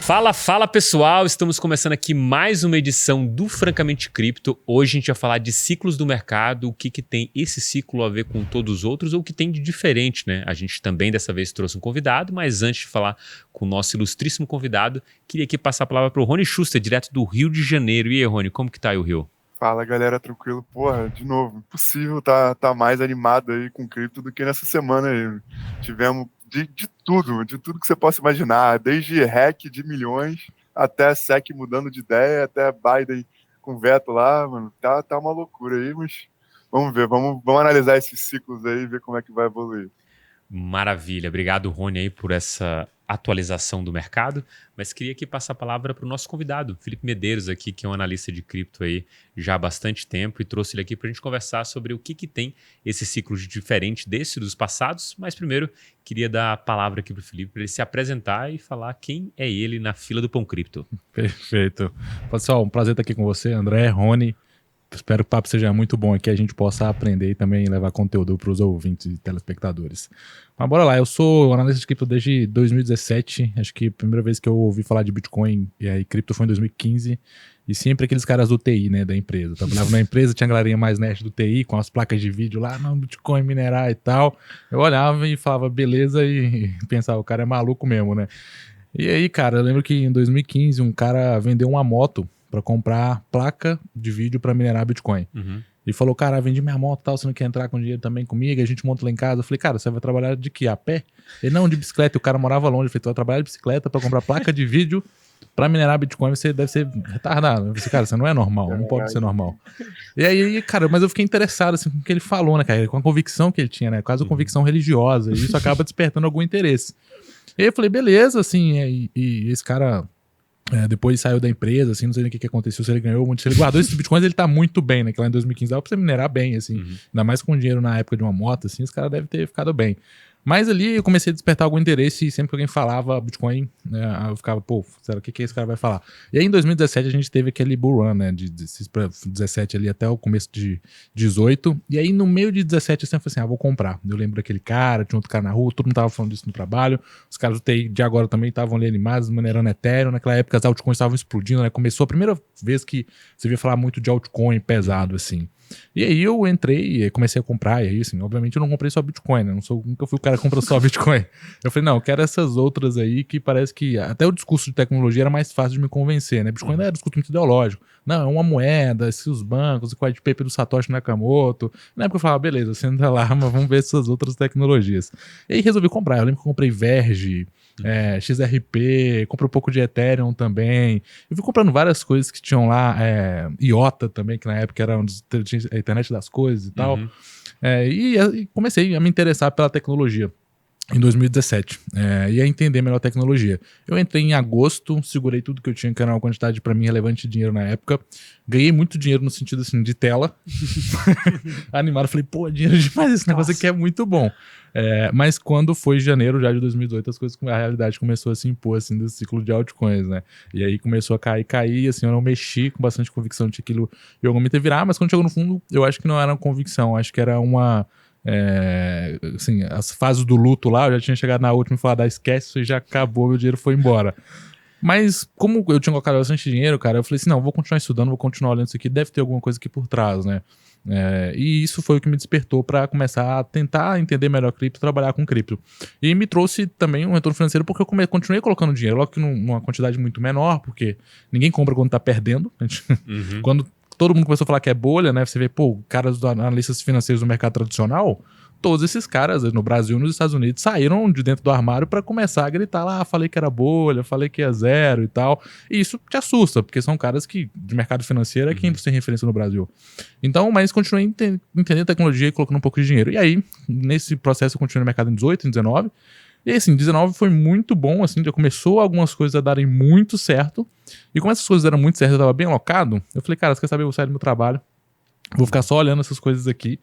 Fala pessoal, estamos começando aqui mais uma edição do Francamente Cripto. Hoje a gente vai falar de ciclos do mercado, o que tem esse ciclo a ver com todos os outros ou o que tem de diferente, né? A gente também dessa vez trouxe um convidado, mas antes de falar com o nosso ilustríssimo convidado, queria aqui passar a palavra para o Rony Schuster, direto do Rio de Janeiro. E aí, Rony, como que tá aí o Rio? Fala galera, tranquilo? Porra, de novo, impossível tá mais animado aí com cripto do que nessa semana aí. Tivemos de tudo que você possa imaginar, desde hack de milhões, até SEC mudando de ideia, até Biden com veto lá, mano, tá uma loucura aí, mas vamos ver, vamos analisar esses ciclos aí e ver como é que vai evoluir. Maravilha, obrigado Rony aí por essa atualização do mercado, mas queria aqui passar a palavra para o nosso convidado, Felipe Medeiros aqui, que é um analista de cripto aí já há bastante tempo e trouxe ele aqui para a gente conversar sobre o que tem esse ciclo de diferente desse dos passados, mas primeiro queria dar a palavra aqui para o Felipe para ele se apresentar e falar quem é ele na fila do Pão Cripto. Perfeito. Pessoal, um prazer estar aqui com você, André, Rony. Espero que o papo seja muito bom aqui, a gente possa aprender e também levar conteúdo para os ouvintes e telespectadores. Mas bora lá, eu sou analista de cripto desde 2017, acho que a primeira vez que eu ouvi falar de Bitcoin e aí cripto foi em 2015, e sempre aqueles caras do TI, né, da empresa. Eu trabalhava na empresa, tinha a galerinha mais nerd do TI, com as placas de vídeo lá, não, Bitcoin, minerar e tal. Eu olhava e falava, beleza, e pensava, o cara é maluco mesmo, né? E aí, cara, eu lembro que em 2015 um cara vendeu uma moto para comprar placa de vídeo para minerar Bitcoin. Uhum. E falou, cara, vendi minha moto e tal, você não quer entrar com dinheiro também comigo? A gente monta lá em casa. Eu falei, cara, você vai trabalhar de quê? A pé? Ele, não, de bicicleta. E o cara morava longe. Eu falei, tu vai trabalhar de bicicleta para comprar placa de vídeo para minerar Bitcoin, você deve ser retardado. Eu falei, cara, você não é normal, não pode ser normal. E aí, cara, mas eu fiquei interessado assim, com o que ele falou, né, cara? Com a convicção que ele tinha, né? Quase a convicção religiosa. E isso acaba despertando algum interesse. E aí eu falei, beleza, assim, e esse cara... depois saiu da empresa, assim, não sei nem o que aconteceu, se ele ganhou muito, se ele guardou esses bitcoins, ele tá muito bem, né, que lá em 2015 dava pra você minerar bem, assim, ainda mais com dinheiro na época de uma moto, assim, esse cara deve ter ficado bem. Mas ali eu comecei a despertar algum interesse e sempre que alguém falava Bitcoin, né, eu ficava, pô, será o que esse cara vai falar? E aí em 2017 a gente teve aquele bull run, né, de 17 ali até o começo de 18, e aí no meio de 17 eu sempre falei assim, vou comprar. Eu lembro daquele cara, tinha outro cara na rua, todo mundo tava falando disso no trabalho, os caras do TI de agora também estavam ali animados, maneirando Ethereum, naquela época as altcoins estavam explodindo, né, começou a primeira vez que você via falar muito de altcoin pesado, assim. E aí eu entrei e comecei a comprar, e aí assim, obviamente eu não comprei só Bitcoin, né? Nunca fui o cara que compra só Bitcoin. Eu falei, não, eu quero essas outras aí que parece que até o discurso de tecnologia era mais fácil de me convencer, né? Bitcoin era um discurso muito ideológico. Não, é uma moeda, se os bancos, o white paper do Satoshi Nakamoto. Na época eu falava, beleza, senta lá, mas vamos ver essas outras tecnologias. E aí resolvi comprar. Eu lembro que eu comprei Verge, XRP, comprei um pouco de Ethereum também. Eu fui comprando várias coisas que tinham lá, IOTA também, que na época era a internet das coisas e tal. E comecei a me interessar pela tecnologia em 2017, e a entender melhor a tecnologia. Eu entrei em agosto, segurei tudo que eu tinha, que era uma quantidade para mim relevante de dinheiro na época. Ganhei muito dinheiro no sentido assim, de tela. Animado, falei, pô, dinheiro demais, esse negócio aqui é muito bom. Mas quando foi janeiro já de 2018, a realidade começou a se impor, assim, do ciclo de altcoins, né? E aí começou a cair, assim, eu não mexi com bastante convicção de que aquilo em algum momento ia virar, mas quando chegou no fundo, eu acho que não era uma convicção, acho que era uma... assim, as fases do luto lá, eu já tinha chegado na última e falado, esquece, isso aí já acabou, meu dinheiro foi embora. Mas como eu tinha colocado bastante dinheiro, cara, eu falei assim, não, vou continuar estudando, vou continuar olhando isso aqui, deve ter alguma coisa aqui por trás, né? E isso foi o que me despertou para começar a tentar entender melhor cripto, trabalhar com cripto. E me trouxe também um retorno financeiro porque eu continuei colocando dinheiro, logo que numa quantidade muito menor, porque ninguém compra quando tá perdendo. Quando todo mundo começou a falar que é bolha, né? Você vê, pô, caras dos analistas financeiros do mercado tradicional, todos esses caras no Brasil e nos Estados Unidos saíram de dentro do armário para começar a gritar lá, falei que era bolha, falei que ia zero e tal. E isso te assusta, porque são caras que de mercado financeiro é quem tem referência no Brasil. Então, mas continuei entendendo a tecnologia e colocando um pouco de dinheiro. E aí, nesse processo eu continuei no mercado em 18, em 19. E assim, 19 foi muito bom, assim, já começou algumas coisas a darem muito certo. E como essas coisas deram muito certo, eu tava bem alocado, eu falei, cara, você quer saber, eu vou sair do meu trabalho, vou ficar só olhando essas coisas aqui,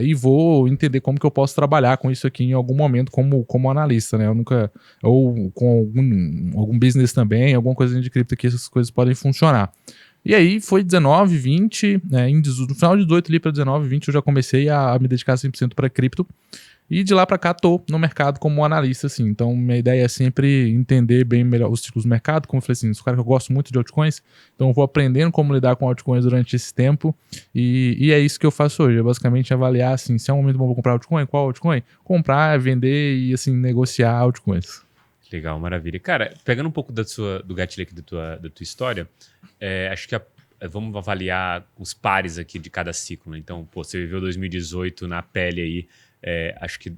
e vou entender como que eu posso trabalhar com isso aqui em algum momento como analista, né? Eu nunca... Ou com algum business também, alguma coisa de cripto que essas coisas podem funcionar. E aí foi 19, 20, no final de 18 ali para 19, 20 eu já comecei a me dedicar 100% para cripto. E de lá para cá tô no mercado como analista, assim. Então minha ideia é sempre entender bem melhor os ciclos do mercado. Como eu falei assim, sou um cara que eu gosto muito de altcoins, então eu vou aprendendo como lidar com altcoins durante esse tempo. E é isso que eu faço hoje, é basicamente avaliar assim, se é um momento bom pra comprar altcoin, qual altcoin? Comprar, vender e assim, negociar altcoins. Legal, maravilha. Cara, pegando um pouco do gatilho aqui da tua história, acho que vamos avaliar os pares aqui de cada ciclo, né? Então, pô, você viveu 2018 na pele aí, acho que,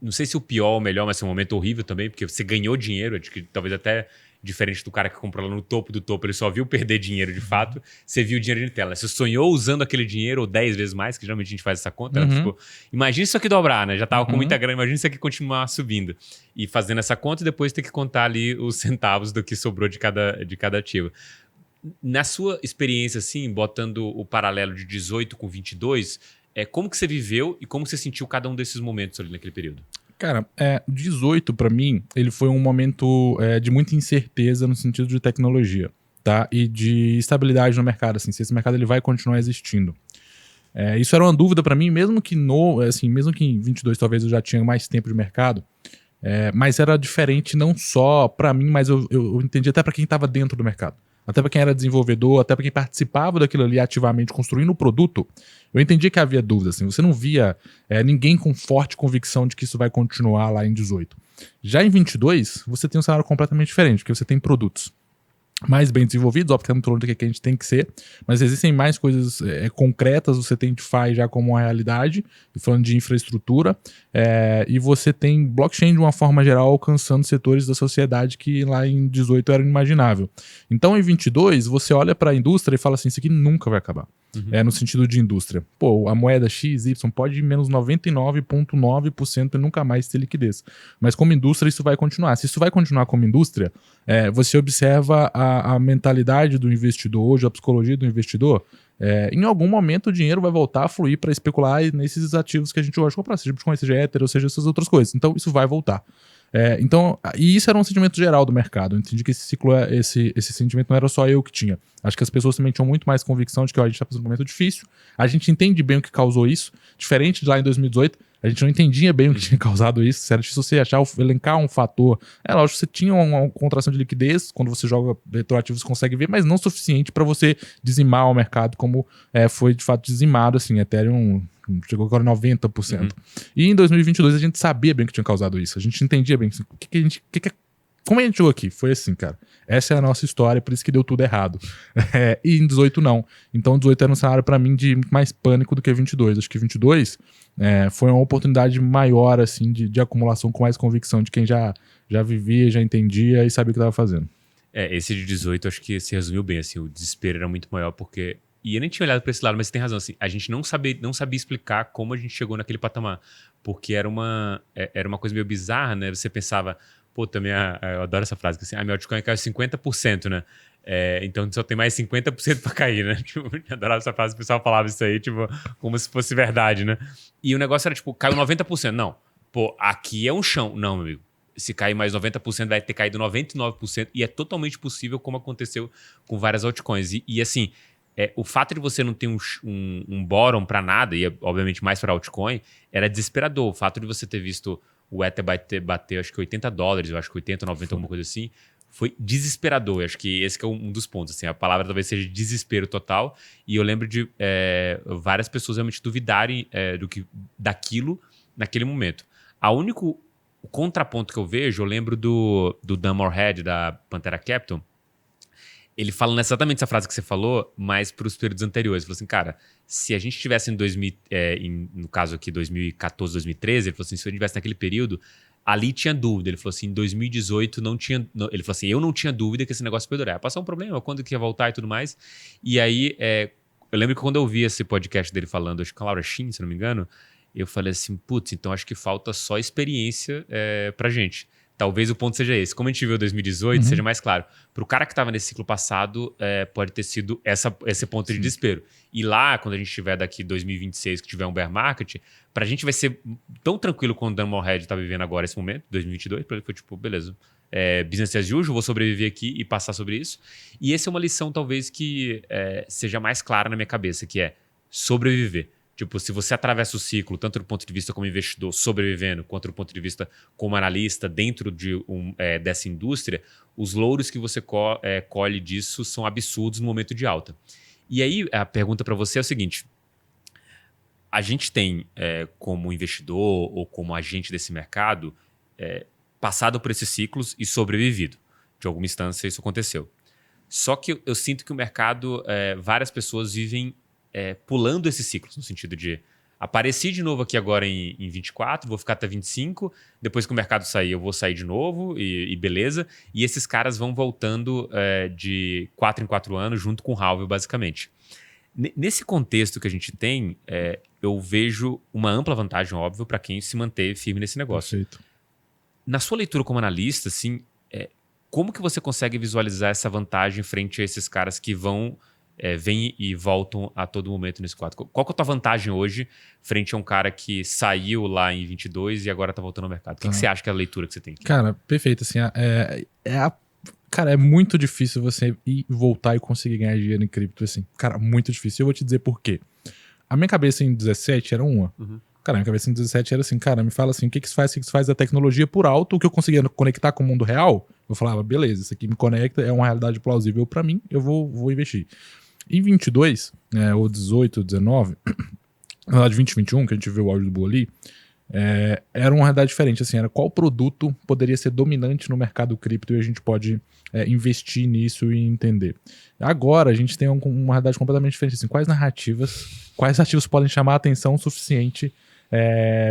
não sei se o pior ou o melhor, mas é um momento horrível também, porque você ganhou dinheiro, acho que talvez até diferente do cara que comprou lá no topo do topo, ele só viu perder dinheiro de fato, você viu o dinheiro de tela. Você sonhou usando aquele dinheiro, ou 10 vezes mais, que geralmente a gente faz essa conta, né? Tipo, imagina isso aqui dobrar, né? Já tava com muita grana, imagina isso aqui continuar subindo. E fazendo essa conta e depois ter que contar ali os centavos do que sobrou de cada ativo. Na sua experiência, assim, botando o paralelo de 18 com 22, como que você viveu e como você sentiu cada um desses momentos ali naquele período? Cara, 18 pra mim, ele foi um momento de muita incerteza no sentido de tecnologia, tá? E de estabilidade no mercado, assim, se esse mercado ele vai continuar existindo. Isso era uma dúvida pra mim, mesmo que mesmo que em 22 talvez eu já tinha mais tempo de mercado, mas era diferente não só pra mim, mas eu entendi até pra quem tava dentro do mercado. Até pra quem era desenvolvedor, até pra quem participava daquilo ali ativamente, construindo o produto, eu entendi que havia dúvidas. Assim, você não via ninguém com forte convicção de que isso vai continuar lá em 18. Já em 22, você tem um cenário completamente diferente, porque você tem produtos mais bem desenvolvidos, óbvio que não estou falando que a gente tem que ser, mas existem mais coisas concretas, você tem DeFi já como uma realidade, falando de infraestrutura, e você tem blockchain de uma forma geral alcançando setores da sociedade que lá em 18 era inimaginável. Então em 22 você olha para a indústria e fala assim, isso aqui nunca vai acabar. No sentido de indústria. Pô, a moeda XY pode ir menos 99,9% e nunca mais ter liquidez. Mas como indústria isso vai continuar. Se isso vai continuar como indústria, você observa a mentalidade do investidor hoje, a psicologia do investidor. Em algum momento o dinheiro vai voltar a fluir para especular nesses ativos que a gente gosta de comprar, seja Bitcoin, seja Ether, ou seja essas outras coisas. Então isso vai voltar. E isso era um sentimento geral do mercado. Eu entendi que esse ciclo, esse sentimento não era só eu que tinha. Acho que as pessoas também tinham muito mais convicção de que a gente está passando por um momento difícil. A gente entende bem o que causou isso. Diferente de lá em 2018, a gente não entendia bem o que tinha causado isso. Se era difícil você elencar um fator. Lógico, você tinha uma contração de liquidez. Quando você joga retroativo, você consegue ver, mas não suficiente para você dizimar o mercado como foi de fato dizimado. Assim, Ethereum chegou agora 90%. E em 2022 a gente sabia bem que tinha causado isso. A gente entendia bem assim, como a gente chegou aqui. Foi assim, cara. Essa é a nossa história, por isso que deu tudo errado. E em 18 não. Então 18 era um cenário pra mim de mais pânico do que 22. Acho que 22 foi uma oportunidade maior assim de acumulação com mais convicção de quem já vivia, já entendia e sabia o que estava fazendo. Esse de 18 acho que se resumiu bem, assim, o desespero era muito maior porque... E eu nem tinha olhado para esse lado, mas você tem razão, assim, a gente não sabia explicar como a gente chegou naquele patamar, porque era uma coisa meio bizarra, né? Você pensava, pô, também, eu adoro essa frase, que assim, meu altcoin caiu 50%, né? Então só tem mais 50% para cair, né? Tipo, eu adorava essa frase, o pessoal falava isso aí, tipo, como se fosse verdade, né? E o negócio era, tipo, caiu 90%. Não, pô, aqui é um chão. Não, meu amigo. Se cair mais 90%, vai ter caído 99%, e é totalmente possível, como aconteceu com várias altcoins. E assim... o fato de você não ter um bottom para nada, e obviamente mais para altcoin, era desesperador. O fato de você ter visto o Ether bater acho que $80, eu acho que 80, 90, alguma coisa assim, foi desesperador. Eu acho que esse que é um dos pontos. Assim, a palavra talvez seja desespero total. E eu lembro de várias pessoas realmente duvidarem daquilo naquele momento. O contraponto que eu vejo, eu lembro do Dan Morehead, da Pantera Capital. Ele fala exatamente essa frase que você falou, mas para os períodos anteriores. Ele falou assim, cara, se a gente estivesse no caso aqui, 2014, 2013, ele falou assim, se a gente estivesse naquele período, ali tinha dúvida. Ele falou assim, em 2018 não tinha... Ele falou assim, eu não tinha dúvida que esse negócio ia durar. Passou um problema, quando que ia voltar e tudo mais. E aí, eu lembro que quando eu vi esse podcast dele falando, acho que com a Laura Shin, se não me engano, eu falei assim, putz, então acho que falta só experiência pra gente. Talvez o ponto seja esse. Como a gente viu em 2018, seja mais claro. Para o cara que estava nesse ciclo passado, pode ter sido esse ponto de desespero. E lá, quando a gente estiver daqui 2026, que tiver um bear market, para a gente vai ser tão tranquilo quanto o Dan Morehead está vivendo agora esse momento, 2022, para ele foi tipo, beleza, business as usual, vou sobreviver aqui e passar sobre isso. E essa é uma lição talvez que seja mais clara na minha cabeça, que é sobreviver. Tipo, se você atravessa o ciclo, tanto do ponto de vista como investidor sobrevivendo, quanto do ponto de vista como analista dentro dessa indústria, os louros que você colhe disso são absurdos no momento de alta. E aí, a pergunta para você é o seguinte: a gente tem, como investidor ou como agente desse mercado, passado por esses ciclos e sobrevivido. De alguma instância, isso aconteceu. Só que eu sinto que o mercado, várias pessoas vivem pulando esses ciclos, no sentido de apareci de novo aqui agora em 24, vou ficar até 25, depois que o mercado sair eu vou sair de novo e beleza. E esses caras vão voltando de 4 em 4 anos junto com o halving, basicamente. Nesse contexto que a gente tem, eu vejo uma ampla vantagem, óbvio, para quem se manter firme nesse negócio. Perfeito. Na sua leitura como analista, assim, como que você consegue visualizar essa vantagem frente a esses caras que vêm e voltam a todo momento nesse quadro? Qual que é a tua vantagem hoje frente a um cara que saiu lá em 22 e agora tá voltando ao mercado? O que você acha que é a leitura que você tem aqui? Cara, perfeito. Assim, cara, é muito difícil você ir voltar e conseguir ganhar dinheiro em cripto, assim. Cara, muito difícil. Eu vou te dizer por quê. A minha cabeça em 17 era uma. Uhum. Cara, minha cabeça em 17 era assim, cara, me fala assim, o que que se faz da tecnologia por alto, o que eu conseguia conectar com o mundo real? Eu falava, beleza, isso aqui me conecta, é uma realidade plausível pra mim, eu vou investir. Em 22, ou 18, 19, na verdade 20, 21, que a gente viu o áudio do Boa ali, era uma realidade diferente, assim, era qual produto poderia ser dominante no mercado cripto e a gente pode investir nisso e entender. Agora a gente tem uma realidade completamente diferente, assim, quais ativos podem chamar a atenção o suficiente,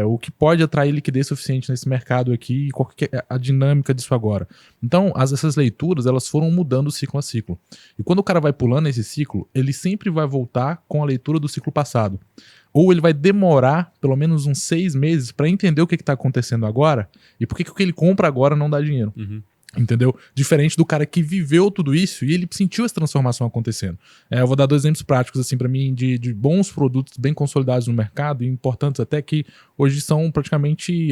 o que pode atrair liquidez suficiente nesse mercado aqui e qual que é a dinâmica disso agora. Então, essas leituras, elas foram mudando ciclo a ciclo. E quando o cara vai pulando esse ciclo, ele sempre vai voltar com a leitura do ciclo passado. Ou ele vai demorar pelo menos uns 6 meses para entender o que está acontecendo agora e por que o que ele compra agora não dá dinheiro. Uhum. Entendeu? Diferente do cara que viveu tudo isso e ele sentiu essa transformação acontecendo. Eu vou dar 2 exemplos práticos, assim, para mim, de bons produtos bem consolidados no mercado e importantes até que hoje são praticamente,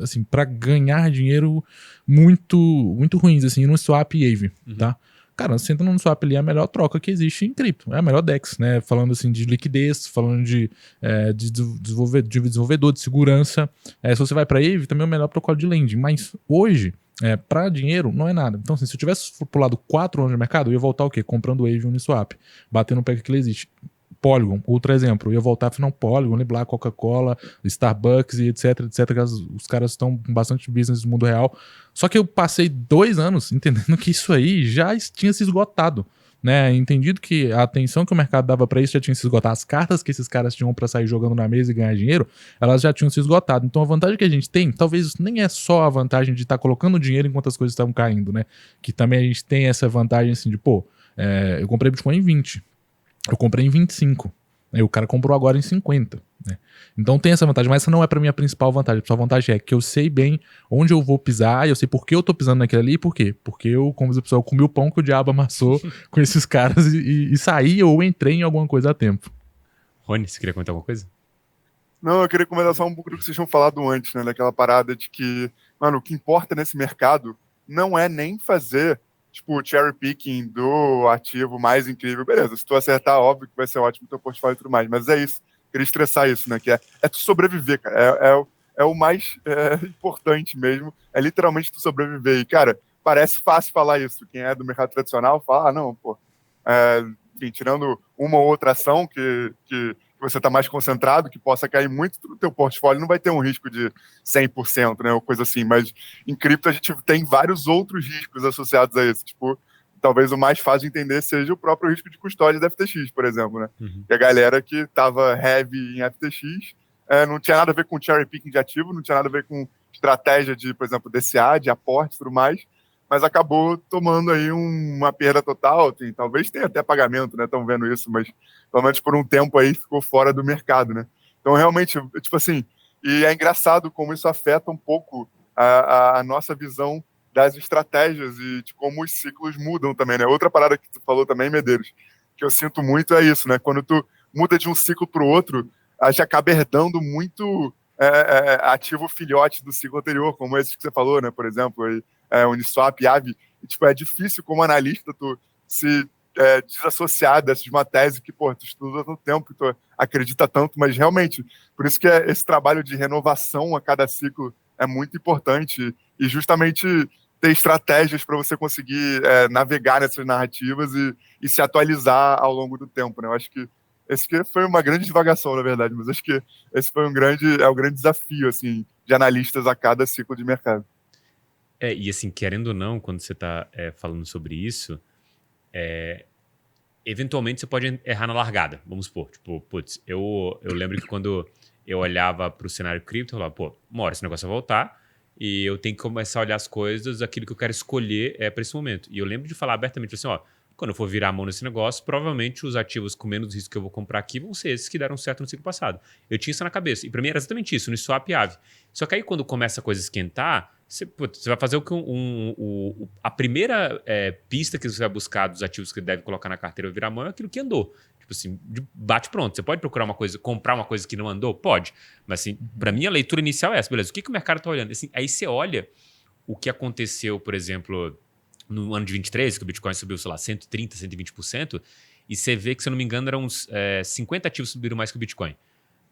assim, para ganhar dinheiro muito, muito ruins, assim, no swap e AVE, tá? Cara, você entra no swap ali, é a melhor troca que existe em cripto. É a melhor DEX, né? Falando assim de liquidez, falando de desenvolvedor, de segurança. Se você vai para AVE, também é o melhor protocolo de lending. Mas hoje, para dinheiro, não é nada. Então, assim, se eu tivesse pulado 4 anos de mercado, eu ia voltar o quê? Comprando Wave e Uniswap. Batendo o pé que ele existe. Polygon, outro exemplo. Eu ia voltar afinal Polygon, Libra, Coca-Cola, Starbucks e etc, que os caras estão com bastante business no mundo real. Só que eu passei 2 anos entendendo que isso aí já tinha se esgotado. Né, entendido que a atenção que o mercado dava para isso já tinha se esgotado, as cartas que esses caras tinham para sair jogando na mesa e ganhar dinheiro, elas já tinham se esgotado. Então a vantagem que a gente tem, talvez nem é só a vantagem de estar colocando dinheiro enquanto as coisas estavam caindo, né? Que também a gente tem essa vantagem assim de, eu comprei Bitcoin em 20, eu comprei em 25, aí o cara comprou agora em 50, né? Então tem essa vantagem, mas essa não é para mim a principal vantagem. A principal vantagem é que eu sei bem onde eu vou pisar, eu sei por que eu tô pisando naquele ali e por quê. Porque eu, como diz o pessoal, comi o pão que o diabo amassou com esses caras e saí ou entrei em alguma coisa a tempo. Rony, você queria comentar alguma coisa? Não, eu queria comentar só um pouco do que vocês tinham falado antes, né? Daquela parada de que, mano, o que importa nesse mercado não é nem fazer, tipo, cherry picking do ativo mais incrível. Beleza, se tu acertar, óbvio que vai ser ótimo o teu portfólio e tudo mais, mas é isso. Queria estressar isso, né? Que é tu sobreviver, cara. É o mais importante mesmo. É literalmente tu sobreviver. E, cara, parece fácil falar isso. Quem é do mercado tradicional fala, não, pô. Enfim, tirando uma ou outra ação que você está mais concentrado, que possa cair muito no teu portfólio, não vai ter um risco de 100%, né? Ou coisa assim. Mas em cripto a gente tem vários outros riscos associados a isso. Tipo, talvez o mais fácil de entender seja o próprio risco de custódia da FTX, por exemplo, né? E a galera que estava heavy em FTX não tinha nada a ver com cherry picking de ativo, não tinha nada a ver com estratégia de, por exemplo, DCA, de aporte e tudo mais, mas acabou tomando aí uma perda total. Talvez tenha até pagamento, né? Estão vendo isso, mas pelo menos por um tempo aí ficou fora do mercado, né? Então, realmente, tipo assim, e é engraçado como isso afeta um pouco a nossa visão das estratégias e de como os ciclos mudam também, né? Outra parada que tu falou também, Medeiros, que eu sinto muito é isso, né? Quando tu muda de um ciclo para o outro, a gente acaba herdando muito ativo filhote do ciclo anterior, como esse que você falou, né? Por exemplo, Uniswap, Aave. E, tipo, é difícil como analista tu se desassociar dessa de uma tese que, pô, tu estuda tanto tempo, tu acredita tanto, mas realmente, por isso que esse trabalho de renovação a cada ciclo é muito importante e justamente ter estratégias para você conseguir navegar nessas narrativas e se atualizar ao longo do tempo, né? Eu acho que esse que foi uma grande divagação, na verdade, mas acho que esse foi o grande desafio, assim, de analistas a cada ciclo de mercado. E assim, querendo ou não, quando você está falando sobre isso, eventualmente você pode errar na largada, vamos supor. Tipo, putz, eu lembro que quando eu olhava para o cenário cripto, eu falava, pô, uma hora esse negócio vai voltar e eu tenho que começar a olhar as coisas, aquilo que eu quero escolher para esse momento. E eu lembro de falar abertamente assim, ó, quando eu for virar a mão nesse negócio, provavelmente os ativos com menos risco que eu vou comprar aqui vão ser esses que deram certo no ciclo passado. Eu tinha isso na cabeça. E para mim era exatamente isso, no swap e AVE. Só que aí quando começa a coisa a esquentar, você vai fazer o que a primeira pista que você vai buscar dos ativos que deve colocar na carteira ou virar a mão é aquilo que andou. Tipo assim, bate pronto. Você pode procurar uma coisa, comprar uma coisa que não andou? Pode. Mas assim, para mim a leitura inicial é essa. Beleza, o que o mercado está olhando? Assim, aí você olha o que aconteceu, por exemplo, no ano de 23, que o Bitcoin subiu, sei lá, 130%, 120%, e você vê que, se eu não me engano, eram uns 50 ativos subiram mais que o Bitcoin.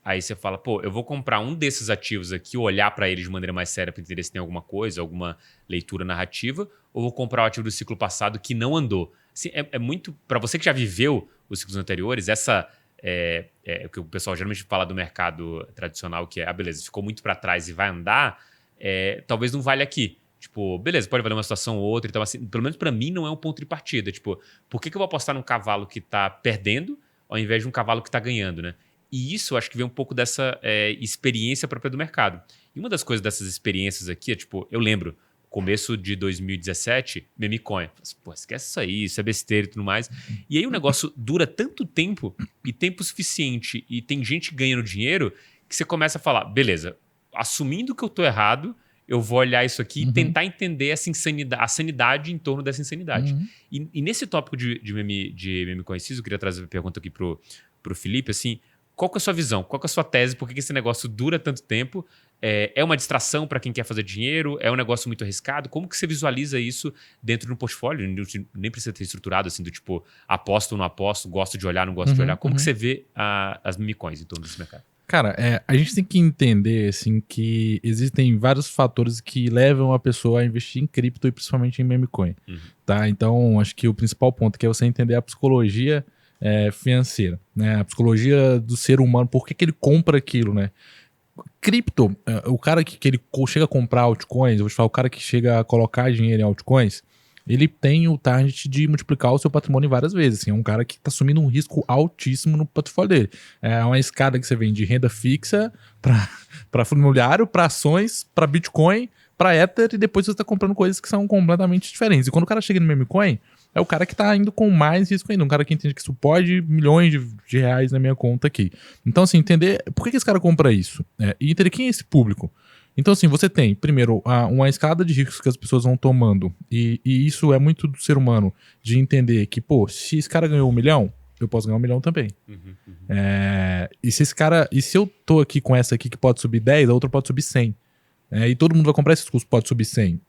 Aí você fala, pô, eu vou comprar um desses ativos aqui, olhar para eles de maneira mais séria para entender se tem alguma coisa, alguma leitura narrativa, ou vou comprar o ativo do ciclo passado que não andou. Assim, é muito... Para você que já viveu os ciclos anteriores, essa... o que o pessoal geralmente fala do mercado tradicional, que beleza, ficou muito para trás e vai andar, talvez não valha aqui. Tipo, beleza, pode valer uma situação ou outra. Então, assim, pelo menos para mim não é um ponto de partida. Tipo, por que eu vou apostar num cavalo que tá perdendo ao invés de um cavalo que tá ganhando, né? E isso, eu acho que vem um pouco dessa experiência própria do mercado. E uma das coisas dessas experiências aqui é, tipo, eu lembro, começo de 2017, meme coin. Pô, esquece isso aí, isso é besteira e tudo mais. E aí o negócio dura tanto tempo e tempo suficiente e tem gente ganhando dinheiro que você começa a falar, beleza, assumindo que eu tô errado, eu vou olhar isso aqui e tentar entender essa insanidade, a sanidade em torno dessa insanidade. E nesse tópico de meme coinciso, eu queria trazer uma pergunta aqui pro Felipe, assim, qual que é a sua visão? Qual que é a sua tese? Por que esse negócio dura tanto tempo? É uma distração para quem quer fazer dinheiro? É um negócio muito arriscado? Como que você visualiza isso dentro do portfólio? Nem precisa ter estruturado assim, do tipo, aposto ou não aposto, gosto de olhar, não gosto de olhar. Como que você vê as meme coins em torno desse mercado? Cara, a gente tem que entender, assim, que existem vários fatores que levam a pessoa a investir em cripto e principalmente em meme coin, tá? Então, acho que o principal ponto que é você entender a psicologia financeira, né? A psicologia do ser humano, por que ele compra aquilo, né? Cripto, o cara que ele chega a comprar altcoins, eu vou te falar, o cara que chega a colocar dinheiro em altcoins, ele tem o target de multiplicar o seu patrimônio várias vezes. Assim, é um cara que está assumindo um risco altíssimo no portfólio dele. É uma escada que você vem de renda fixa para fundo imobiliário, para ações, para Bitcoin, para Ether, e depois você está comprando coisas que são completamente diferentes. E quando o cara chega no meme coin, é o cara que está indo com mais risco ainda. Um cara que entende que isso pode milhões de reais na minha conta aqui. Então, assim, entender por que esse cara compra isso. E entender quem é esse público. Então, assim, você tem, primeiro, uma escada de riscos que as pessoas vão tomando, e isso é muito do ser humano, de entender que, pô, se esse cara ganhou 1 milhão, eu posso ganhar 1 milhão também. E se eu tô aqui com essa aqui que pode subir 10, a outra pode subir 100. E todo mundo vai comprar esses custos que pode subir 100.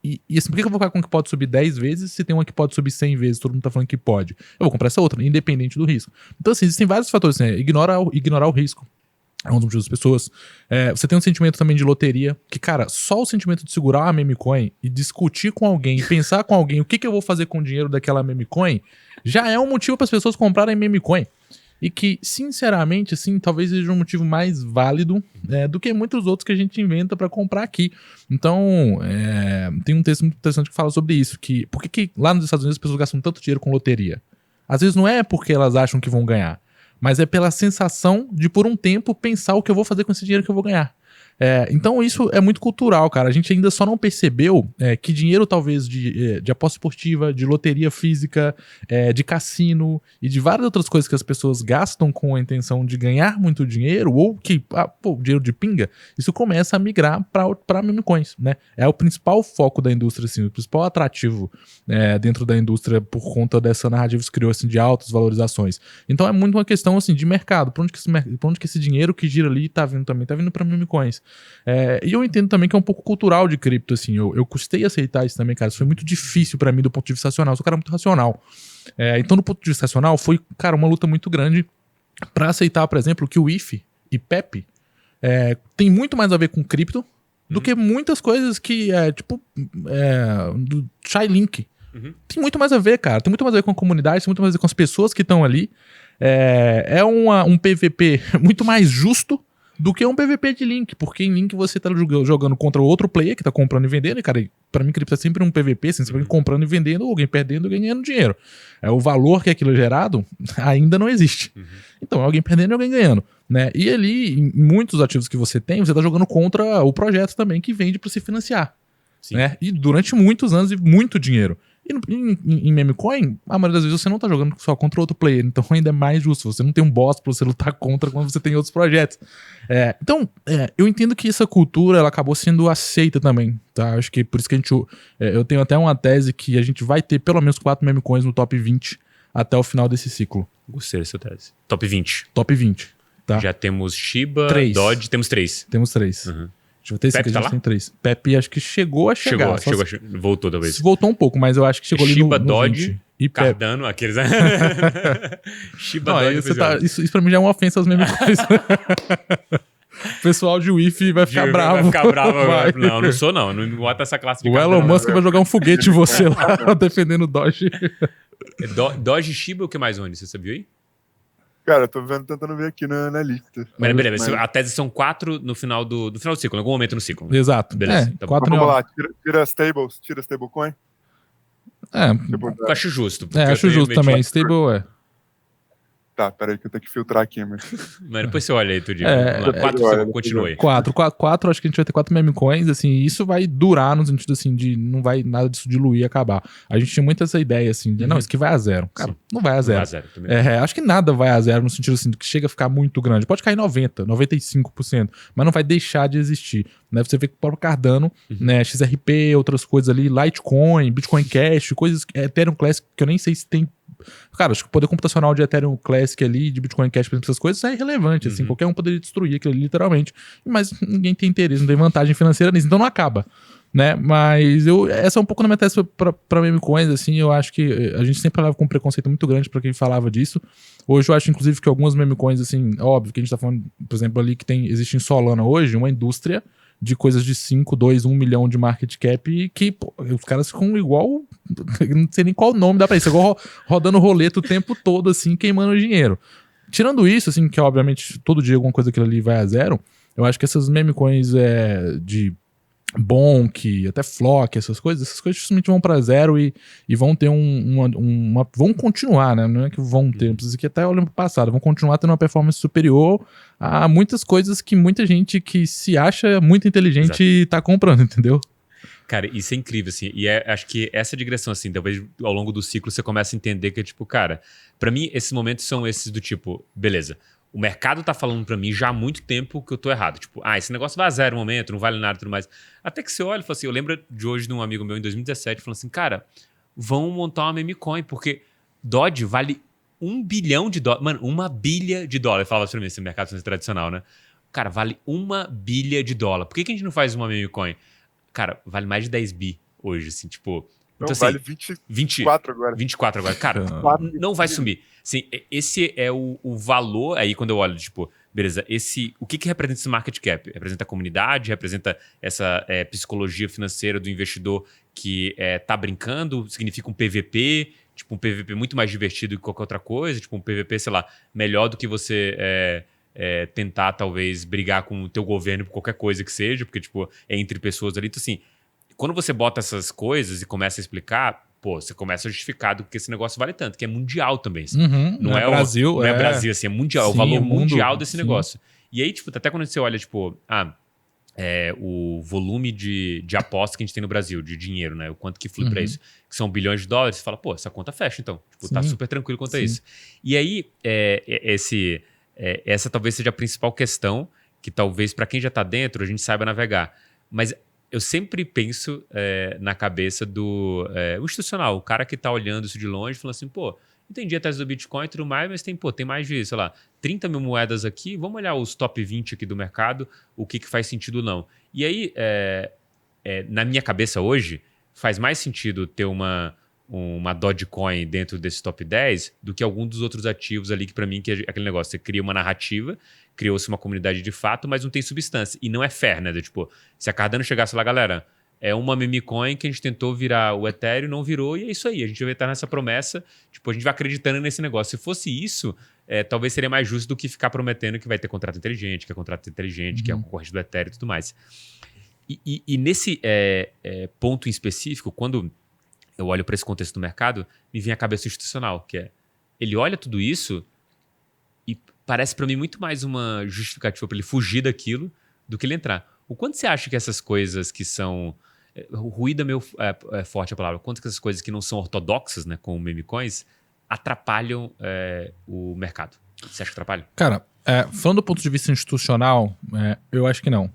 E assim, por que eu vou ficar com que pode subir 10 vezes se tem uma que pode subir 100 vezes, todo mundo tá falando que pode? Eu vou comprar essa outra, independente do risco. Então, assim, existem vários fatores, né? Ignorar o risco. É um dos motivos das pessoas. Você tem um sentimento também de loteria, que, cara, só o sentimento de segurar uma meme coin e discutir com alguém, e pensar com alguém o que eu vou fazer com o dinheiro daquela meme coin, já é um motivo para as pessoas comprarem meme coin. E que, sinceramente, assim, talvez seja um motivo mais válido do que muitos outros que a gente inventa para comprar aqui. Então, tem um texto muito interessante que fala sobre isso, que por que lá nos Estados Unidos as pessoas gastam tanto dinheiro com loteria? Às vezes não é porque elas acham que vão ganhar, mas é pela sensação de, por um tempo, pensar o que eu vou fazer com esse dinheiro que eu vou ganhar. Então isso é muito cultural, cara. A gente ainda só não percebeu que dinheiro talvez de aposta esportiva, de loteria física, de cassino e de várias outras coisas que as pessoas gastam com a intenção de ganhar muito dinheiro, ou que, dinheiro de pinga, isso começa a migrar para meme coins, né? É o principal foco da indústria, assim, o principal atrativo dentro da indústria por conta dessa narrativa que se criou, assim, de altas valorizações. Então é muito uma questão, assim, de mercado. Pra onde que esse dinheiro que gira ali tá vindo também? Tá vindo para meme coins. E eu entendo também que é um pouco cultural de cripto, assim, eu custei aceitar isso também, cara, isso foi muito difícil pra mim do ponto de vista racional, eu sou um cara muito racional, Então, do ponto de vista racional, foi, cara, uma luta muito grande para aceitar, por exemplo, que o IF e PEP tem muito mais a ver com cripto do que muitas coisas que do Chainlink. Tem muito mais a ver, cara. Tem muito mais a ver com a comunidade, tem muito mais a ver com as pessoas que estão ali. Um PVP muito mais justo do que um PVP de Link, porque em Link você tá jogando contra outro player que tá comprando e vendendo, e cara, pra mim cripto é sempre um PVP, sempre comprando e vendendo, alguém perdendo e ganhando dinheiro. O valor que aquilo é gerado ainda não existe. Então é alguém perdendo e alguém ganhando, né? E ali, em muitos ativos que você tem, você tá jogando contra o projeto também que vende pra se financiar. Né? E durante muitos anos e muito dinheiro. E em memecoin, a maioria das vezes você não tá jogando só contra outro player, então ainda é mais justo. Você não tem um boss pra você lutar contra quando você tem outros projetos. Eu entendo que essa cultura ela acabou sendo aceita também, tá? Acho que por isso que eu tenho até uma tese que a gente vai ter pelo menos 4 memecoins no top 20 até o final desse ciclo. Gostei dessa tese. Top 20. Top 20, tá? Já temos Shiba, 3. Dodge, temos 3. Temos 3. Deixa eu ver se Pepe tá lá? tem 3. Pepe acho que chegou a chegar. Voltou talvez. Voltou um pouco, mas eu acho que chegou ali Shiba, no Dodge, 20. E Cardano, aqueles... Shiba, não, Dodge... isso pra mim já é uma ofensa às mesmas coisas. O pessoal de Wi-Fi vai ficar bravo. Vai ficar bravo Vai. agora. Não sou não. Não bota essa classe de O Cardano. Elon Musk vai jogar um foguete em você lá, defendendo o Dodge. Dodge, Shiba, o que mais, Rony? Você sabia aí? Cara, eu tô tentando ver aqui na lista. Beleza. A tese são 4 no final do ciclo, em algum momento no ciclo. Exato. Beleza. Então, vamos lá, tira stablecoin. Eu acho justo. Acho justo também. Stable Tá, peraí que eu tenho que filtrar aqui, mas... Mas depois você olha aí, tu diz. 4, continua aí. 4, acho que a gente vai ter 4 memecoins, assim, e isso vai durar no sentido, assim, de não vai nada disso diluir e acabar. A gente tinha muito essa ideia, assim, de não, isso aqui vai a zero. Cara, não vai a zero. Não vai a zero também. Acho que nada vai a zero no sentido, assim, que chega a ficar muito grande. Pode cair 90%, 95%, mas não vai deixar de existir. Né? Você vê que o próprio Cardano, né, XRP, outras coisas ali, Litecoin, Bitcoin Cash, coisas, Ethereum Classic, que eu nem sei se tem. Cara, acho que o poder computacional de Ethereum Classic ali, de Bitcoin Cash, por exemplo, essas coisas, é irrelevante, assim, qualquer um poderia destruir aquilo ali, literalmente, mas ninguém tem interesse, não tem vantagem financeira nisso, então não acaba, né, mas essa é um pouco na minha tese pra memecoins, assim, eu acho que a gente sempre falava com um preconceito muito grande pra quem falava disso. Hoje eu acho, inclusive, que algumas memecoins, assim, óbvio que a gente tá falando, por exemplo, ali que existe em Solana hoje, uma indústria de coisas de 5, 2, 1 milhão de market cap e que pô, os caras ficam igual, não sei nem qual nome dá pra isso, igual rodando roleta o tempo todo, assim, queimando dinheiro. Tirando isso, assim, que obviamente todo dia alguma coisa aquilo ali vai a zero, eu acho que essas memecoins de Bonk, até Flock, essas coisas justamente vão pra zero e vão ter vão continuar, né? Não é que vão ter, não precisa que até olhando pro passado, vão continuar tendo uma performance superior a muitas coisas que muita gente que se acha muito inteligente tá comprando, entendeu? Cara, isso é incrível, assim, e acho que essa digressão, assim, talvez ao longo do ciclo você comece a entender que, tipo, cara, pra mim esses momentos são esses do tipo, beleza, o mercado tá falando pra mim já há muito tempo que eu tô errado. Tipo, esse negócio vai a zero no momento, não vale nada e tudo mais. Até que você olha e fala assim, eu lembro de hoje de um amigo meu em 2017 falando assim, cara, vão montar uma meme coin, porque Dodge vale $1 bilhão. Mano, 1 bilha de dólar. Ele falava pra mim, esse mercado tradicional, né? Cara, vale 1 bilha de dólar. Por que a gente não faz uma meme coin? Cara, vale mais de 10 bi hoje, assim, tipo... Não, então, vale assim, 24 agora. 24 agora. Cara, não vai sumir. Assim, esse é o valor, aí quando eu olho, tipo, beleza, o que representa esse market cap? Representa a comunidade, representa essa psicologia financeira do investidor que tá brincando, significa um PVP, tipo um PVP muito mais divertido que qualquer outra coisa, tipo um PVP, sei lá, melhor do que você tentar talvez brigar com o teu governo por qualquer coisa que seja, porque tipo, é entre pessoas ali, então assim, quando você bota essas coisas e começa a explicar, pô, você começa a justificar do que esse negócio vale tanto, que é mundial também. Assim. Não é Brasil. Não é Brasil, assim, é mundial. Sim, o valor mundial desse negócio. E aí, tipo, até quando você olha, tipo, o volume de aposta que a gente tem no Brasil, de dinheiro, né? O quanto que flui pra isso, que são bilhões de dólares, você fala, pô, essa conta fecha, então. Tipo, tá super tranquilo quanto a isso. E aí, essa talvez seja a principal questão, que talvez para quem já tá dentro, a gente saiba navegar. Mas eu sempre penso na cabeça do institucional, o cara que tá olhando isso de longe, falando assim, pô, entendi a tese do Bitcoin e tudo mais, mas tem mais de, sei lá, 30 mil moedas aqui, vamos olhar os top 20 aqui do mercado, o que faz sentido ou não. E aí, na minha cabeça hoje, faz mais sentido ter uma uma Dogecoin dentro desse top 10 do que algum dos outros ativos ali que para mim que é aquele negócio, você cria uma narrativa, criou-se uma comunidade de fato, mas não tem substância e não é fair, né? Tipo, se a Cardano chegasse lá, galera, é uma meme coin que a gente tentou virar o Ethereum, não virou e é isso aí, a gente vai estar nessa promessa, tipo, a gente vai acreditando nesse negócio. Se fosse isso, talvez seria mais justo do que ficar prometendo que vai ter contrato inteligente, que é contrato inteligente, que é um concorrente do Ethereum e tudo mais. E nesse ponto em específico, quando eu olho para esse contexto do mercado, me vem a cabeça institucional, que é, ele olha tudo isso e parece para mim muito mais uma justificativa para ele fugir daquilo do que ele entrar. O quanto você acha que essas coisas que são... O ruído é meio forte a palavra. O quanto que essas coisas que não são ortodoxas, né, como meme coins, atrapalham o mercado? Você acha que atrapalha? Cara, falando do ponto de vista institucional, eu acho que não.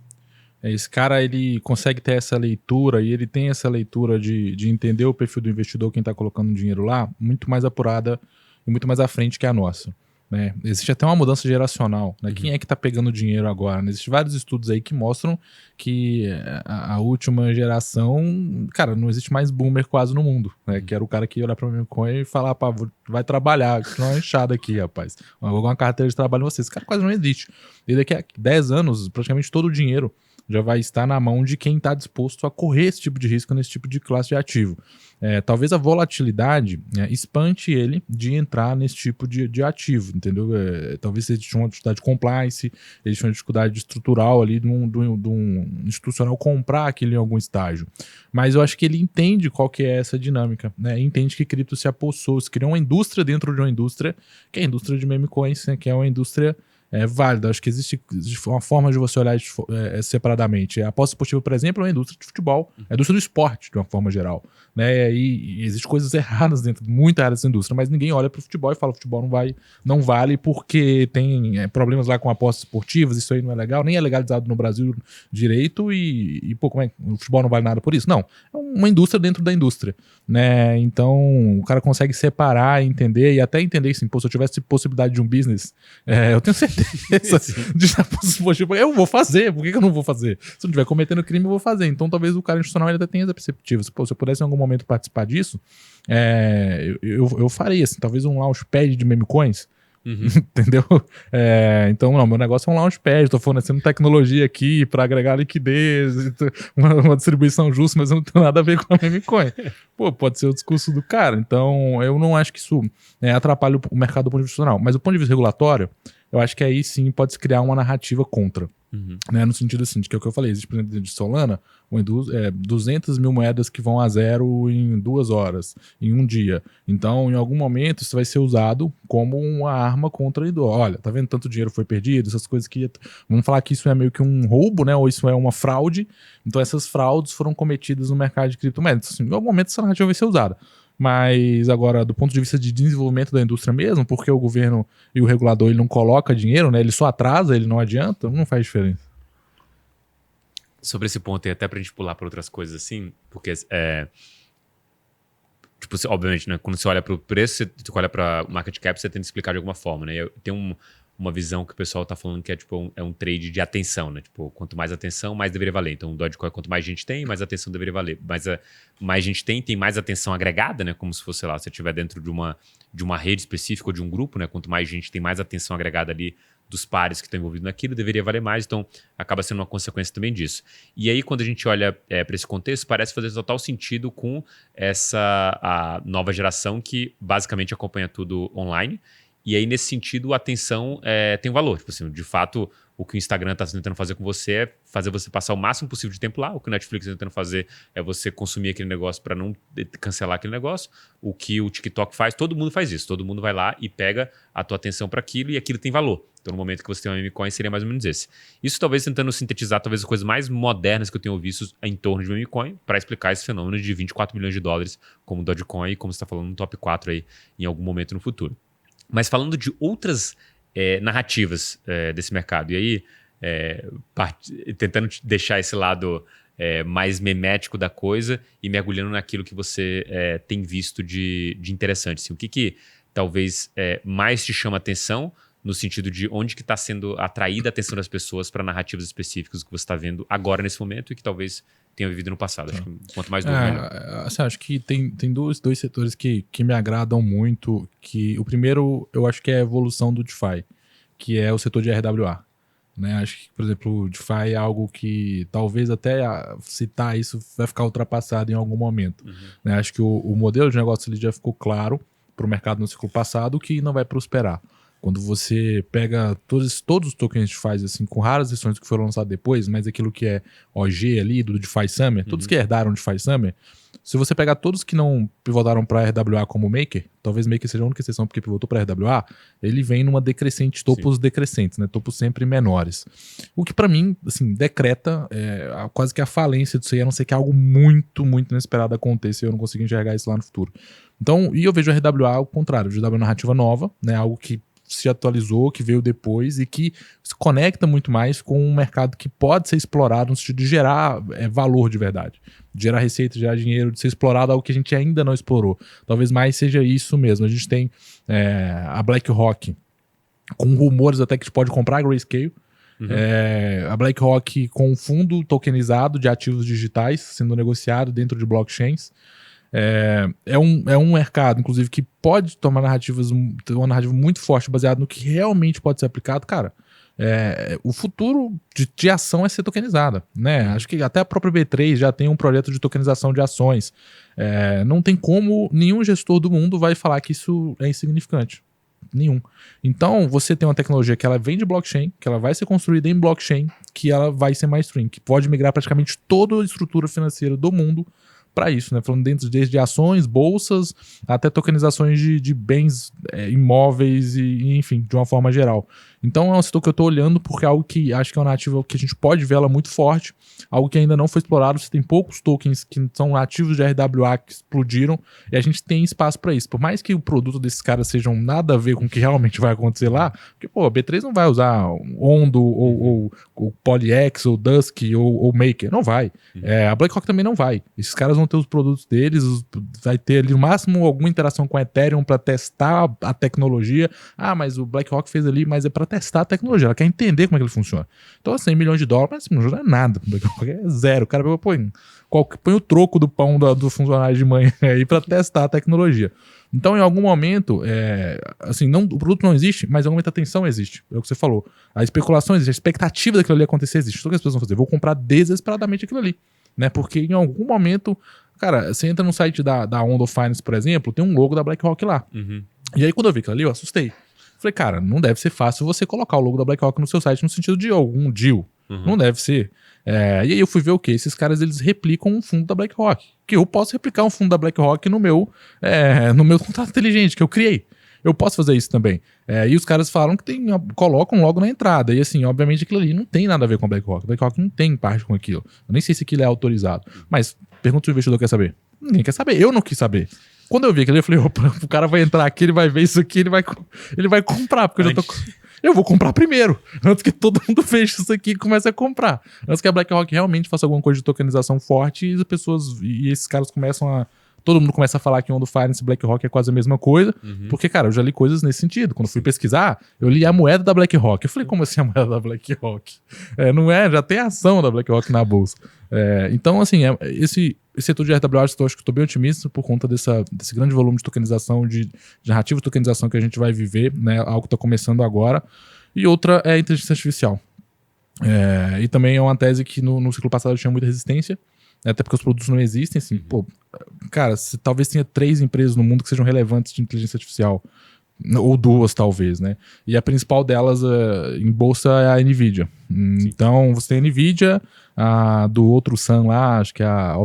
Esse cara, ele consegue ter essa leitura e ele tem essa leitura de entender o perfil do investidor, quem está colocando dinheiro lá, muito mais apurada e muito mais à frente que a nossa. Né? Existe até uma mudança geracional. Né? Quem é que está pegando dinheiro agora? Né? Existem vários estudos aí que mostram que a última geração, cara, não existe mais boomer quase no mundo. Né? Que era o cara que ia olhar para o Bitcoin e falar, pá, vai trabalhar, que não é uma enxada aqui, rapaz. Vou uma carteira de trabalho em vocês. Esse cara quase não existe. E daqui a 10 anos, praticamente todo o dinheiro já vai estar na mão de quem está disposto a correr esse tipo de risco nesse tipo de classe de ativo. Talvez a volatilidade espante ele de entrar nesse tipo de ativo, entendeu? Talvez exista uma dificuldade de compliance, existe uma dificuldade estrutural ali de um institucional comprar aquilo em algum estágio. Mas eu acho que ele entende qual que é essa dinâmica, né? Entende que cripto se apossou, se criou uma indústria dentro de uma indústria, que é a indústria de meme coins, né? Que é uma indústria válida. Acho que existe uma forma de você olhar separadamente. A aposta esportiva, por exemplo, é uma indústria de futebol, é a indústria do esporte, de uma forma geral. Né? E existem coisas erradas dentro, muito erradas dessa indústria, mas ninguém olha para o futebol e fala que o futebol não vale porque tem problemas lá com apostas esportivas, isso aí não é legal, nem é legalizado no Brasil direito e pô, como é que o futebol não vale nada por isso? Não, é uma indústria dentro da indústria. Né? Então, o cara consegue separar, entender e até entender assim, pô, se eu tivesse possibilidade de um business, eu tenho certeza de eu vou fazer, por que eu não vou fazer? Se eu não estiver cometendo crime, eu vou fazer. Então, talvez o cara institucional ainda tenha essa perspectiva. Se eu pudesse em algum momento participar disso, eu faria, assim, talvez um launchpad de meme coins. Entendeu? Então, não, meu negócio é um launchpad, tô fornecendo tecnologia aqui para agregar liquidez, uma distribuição justa, mas eu não tenho nada a ver com a meme coin. Pô, pode ser o discurso do cara. Então, eu não acho que isso atrapalha o mercado do ponto de vista institucional. Mas do ponto de vista regulatório, eu acho que aí sim pode se criar uma narrativa contra. Né? No sentido assim, de que é o que eu falei, existe, por exemplo, de Solana, 200 mil moedas que vão a zero em 2 horas, em um dia. Então, em algum momento, isso vai ser usado como uma arma contra o traidor. Olha, tá vendo tanto dinheiro foi perdido, essas coisas que... Vamos falar que isso é meio que um roubo, né? Ou isso é uma fraude. Então, essas fraudes foram cometidas no mercado de criptomoedas. Assim, em algum momento, essa narrativa vai ser usada. Mas agora, do ponto de vista de desenvolvimento da indústria mesmo, porque o governo e o regulador ele não coloca dinheiro, né? Ele só atrasa, ele não adianta, não faz diferença. Sobre esse ponto, e até pra gente pular para outras coisas assim, porque tipo, obviamente, né, quando você olha para o preço, você olha para o market cap, você tenta explicar de alguma forma, né? Tem uma visão que o pessoal tá falando que é tipo um trade de atenção, né? Tipo, quanto mais atenção, mais deveria valer. Então, o Dogecoin, quanto mais gente tem, mais atenção deveria valer. Mas mais gente tem mais atenção agregada, né? Como se fosse, sei lá, se você estiver dentro de uma rede específica ou de um grupo, né? Quanto mais gente tem, mais atenção agregada ali dos pares que estão envolvidos naquilo, deveria valer mais. Então, acaba sendo uma consequência também disso. E aí, quando a gente olha para esse contexto, parece fazer total sentido com a nova geração que basicamente acompanha tudo online. E aí, nesse sentido, a atenção tem valor. Tipo assim, de fato, o que o Instagram está tentando fazer com você é fazer você passar o máximo possível de tempo lá. O que o Netflix está tentando fazer é você consumir aquele negócio para não cancelar aquele negócio. O que o TikTok faz, todo mundo faz isso. Todo mundo vai lá e pega a tua atenção para aquilo e aquilo tem valor. Então, no momento que você tem uma meme coin, seria mais ou menos esse. Isso talvez tentando sintetizar talvez as coisas mais modernas que eu tenho visto em torno de meme coin para explicar esse fenômeno de 24 milhões de dólares como Dogecoin e como você está falando no top 4 aí em algum momento no futuro. Mas falando de outras narrativas desse mercado, e aí tentando deixar esse lado mais memético da coisa e mergulhando naquilo que você tem visto de interessante. Assim, o que talvez mais te chama atenção no sentido de onde que está sendo atraída a atenção das pessoas para narrativas específicas que você está vendo agora nesse momento e que talvez tenha vivido no passado. Acho que quanto mais novo, melhor. Assim, acho que tem dois setores que me agradam muito, que o primeiro eu acho que é a evolução do DeFi, que é o setor de RWA. Né? Acho que, por exemplo, o DeFi é algo que talvez até citar isso vai ficar ultrapassado em algum momento. Né? Acho que o modelo de negócio ali já ficou claro para o mercado no ciclo passado que não vai prosperar. Quando você pega todos os tokens de DeFi, assim, com raras exceções que foram lançados depois, mas aquilo que é OG ali, do DeFi Summer, todos que herdaram o DeFi Summer, se você pegar todos que não pivotaram para RWA como Maker, talvez Maker seja a única exceção porque pivotou para RWA, ele vem numa decrescente, topos decrescentes, né? Topos sempre menores. O que para mim, assim, decreta quase que a falência disso aí, a não ser que algo muito, muito inesperado aconteça e eu não consigo enxergar isso lá no futuro. Então, e eu vejo o RWA ao contrário, o RWA é uma narrativa nova, né? Algo que se atualizou, que veio depois e que se conecta muito mais com um mercado que pode ser explorado no sentido de gerar valor de verdade, de gerar receita, de gerar dinheiro, de ser explorado algo que a gente ainda não explorou. Talvez mais seja isso mesmo. A gente tem a BlackRock com rumores até que a gente pode comprar a Grayscale, a BlackRock com um fundo tokenizado de ativos digitais sendo negociado dentro de blockchains. É um mercado, inclusive, que pode tomar uma narrativa muito forte baseada no que realmente pode ser aplicado. Cara, o futuro de ação é ser tokenizada, né? Acho que até a própria B3 já tem um projeto de tokenização de ações. Não tem como nenhum gestor do mundo vai falar que isso é insignificante. Nenhum. Então, você tem uma tecnologia que ela vem de blockchain, que ela vai ser construída em blockchain, que ela vai ser mainstream, que pode migrar praticamente toda a estrutura financeira do mundo para isso, né? Falando desde ações, bolsas, até tokenizações de bens imóveis e, enfim, de uma forma geral. Então é um setor que eu estou olhando porque é algo que acho que é uma narrativa que a gente pode ver ela muito forte, algo que ainda não foi explorado. Você tem poucos tokens que são ativos de RWA que explodiram e a gente tem espaço para isso. Por mais que o produto desses caras sejam nada a ver com o que realmente vai acontecer lá, porque, pô, a B3 não vai usar Ondo ou PolyX ou Dusk ou Maker, não vai. A BlackRock também não vai. Esses caras vão ter os produtos deles, vai ter ali no máximo alguma interação com a Ethereum para testar a tecnologia. Mas o BlackRock fez ali, mas é para testar a tecnologia, ela quer entender como é que ele funciona. Então, $100 milhões, mas não é nada, é zero. O cara põe o troco do pão do funcionário de manhã aí para testar a tecnologia. Então, em algum momento, o produto não existe, mas em algum momento a atenção existe. É o que você falou. A especulação existe, a expectativa daquilo ali acontecer existe. O que as pessoas vão fazer? Vou comprar desesperadamente aquilo ali. Né? Porque em algum momento, cara, você entra no site da Ondo Finance, por exemplo, tem um logo da BlackRock lá. E aí, quando eu vi aquilo ali, eu assustei. Falei, cara, não deve ser fácil você colocar o logo da BlackRock no seu site no sentido de algum deal. Não deve ser. E aí eu fui ver o quê? Esses caras, eles replicam um fundo da BlackRock. Que eu posso replicar um fundo da BlackRock no meu contrato inteligente que eu criei. Eu posso fazer isso também. E os caras falaram que colocam logo na entrada. E assim, obviamente aquilo ali não tem nada a ver com a BlackRock. A BlackRock não tem parte com aquilo. Eu nem sei se aquilo é autorizado. Mas pergunta se o investidor quer saber. Ninguém quer saber. Eu não quis saber. Quando eu vi aquilo, eu falei, opa, o cara vai entrar aqui, ele vai ver isso aqui, ele vai comprar, porque eu vou comprar primeiro, antes que todo mundo feche isso aqui e comece a comprar. Antes que a BlackRock realmente faça alguma coisa de tokenização forte e as pessoas, e esses caras todo mundo começa a falar que Ondo Finance e BlackRock é quase a mesma coisa, porque, cara, eu já li coisas nesse sentido. Quando fui pesquisar, eu li a moeda da BlackRock. Eu falei, como assim a moeda da BlackRock? Não é, já tem ação da BlackRock na bolsa. Então, assim, esse setor de RWA, eu acho que estou bem otimista por conta desse grande volume de tokenização, de narrativa de tokenização que a gente vai viver, né? Algo que está começando agora. E outra é a inteligência artificial. E também é uma tese que no ciclo passado tinha muita resistência, até porque os produtos não existem, assim, pô, cara, talvez tenha 3 empresas no mundo que sejam relevantes de inteligência artificial, ou 2 talvez, né, e a principal delas em bolsa é a NVIDIA. Então você tem a NVIDIA, do outro Sun lá, acho que é a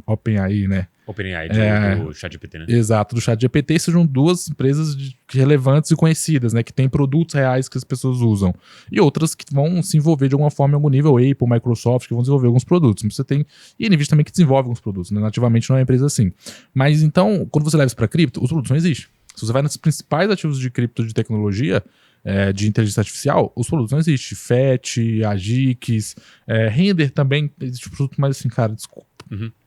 OpenAI, né, OpenAI do ChatGPT, né? Exato, do ChatGPT, sejam 2 empresas relevantes e conhecidas, né? Que tem produtos reais que as pessoas usam. E outras que vão se envolver de alguma forma em algum nível, Apple, Microsoft, que vão desenvolver alguns produtos. Mas você tem... E a NVIDIA também que desenvolve alguns produtos, né? Nativamente não é uma empresa assim. Mas então, quando você leva isso para cripto, os produtos não existem. Se você vai nos principais ativos de cripto de tecnologia, de inteligência artificial, os produtos não existem. FET, AGIX, Render também existe um produto, mas assim, cara, desculpa.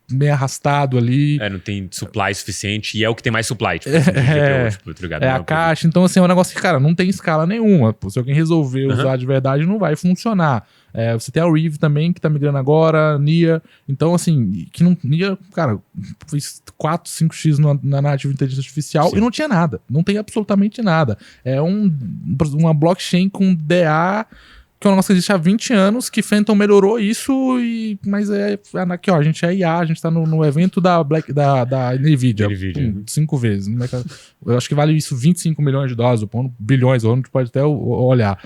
meio arrastado ali. Não tem supply suficiente e é o que tem mais supply. Tipo, GPU, tipo, tá ligado? É a caixa. Então, assim, é um negócio que, cara, não tem escala nenhuma. Pô, se alguém resolver usar de verdade, não vai funcionar. Você tem a Reeve também, que tá migrando agora, Nia. Então, assim, Nia, cara, fez 4, 5x na narrativa de inteligência artificial e não tinha nada. Não tem absolutamente nada. É uma blockchain com DA, que é um negócio que existe há 20 anos, que Phantom melhorou isso, mas aqui, ó, a gente é IA, a gente tá no evento da NVIDIA. 5 vezes. Eu acho que vale isso $25 milhões, bilhões, ou a gente pode até olhar.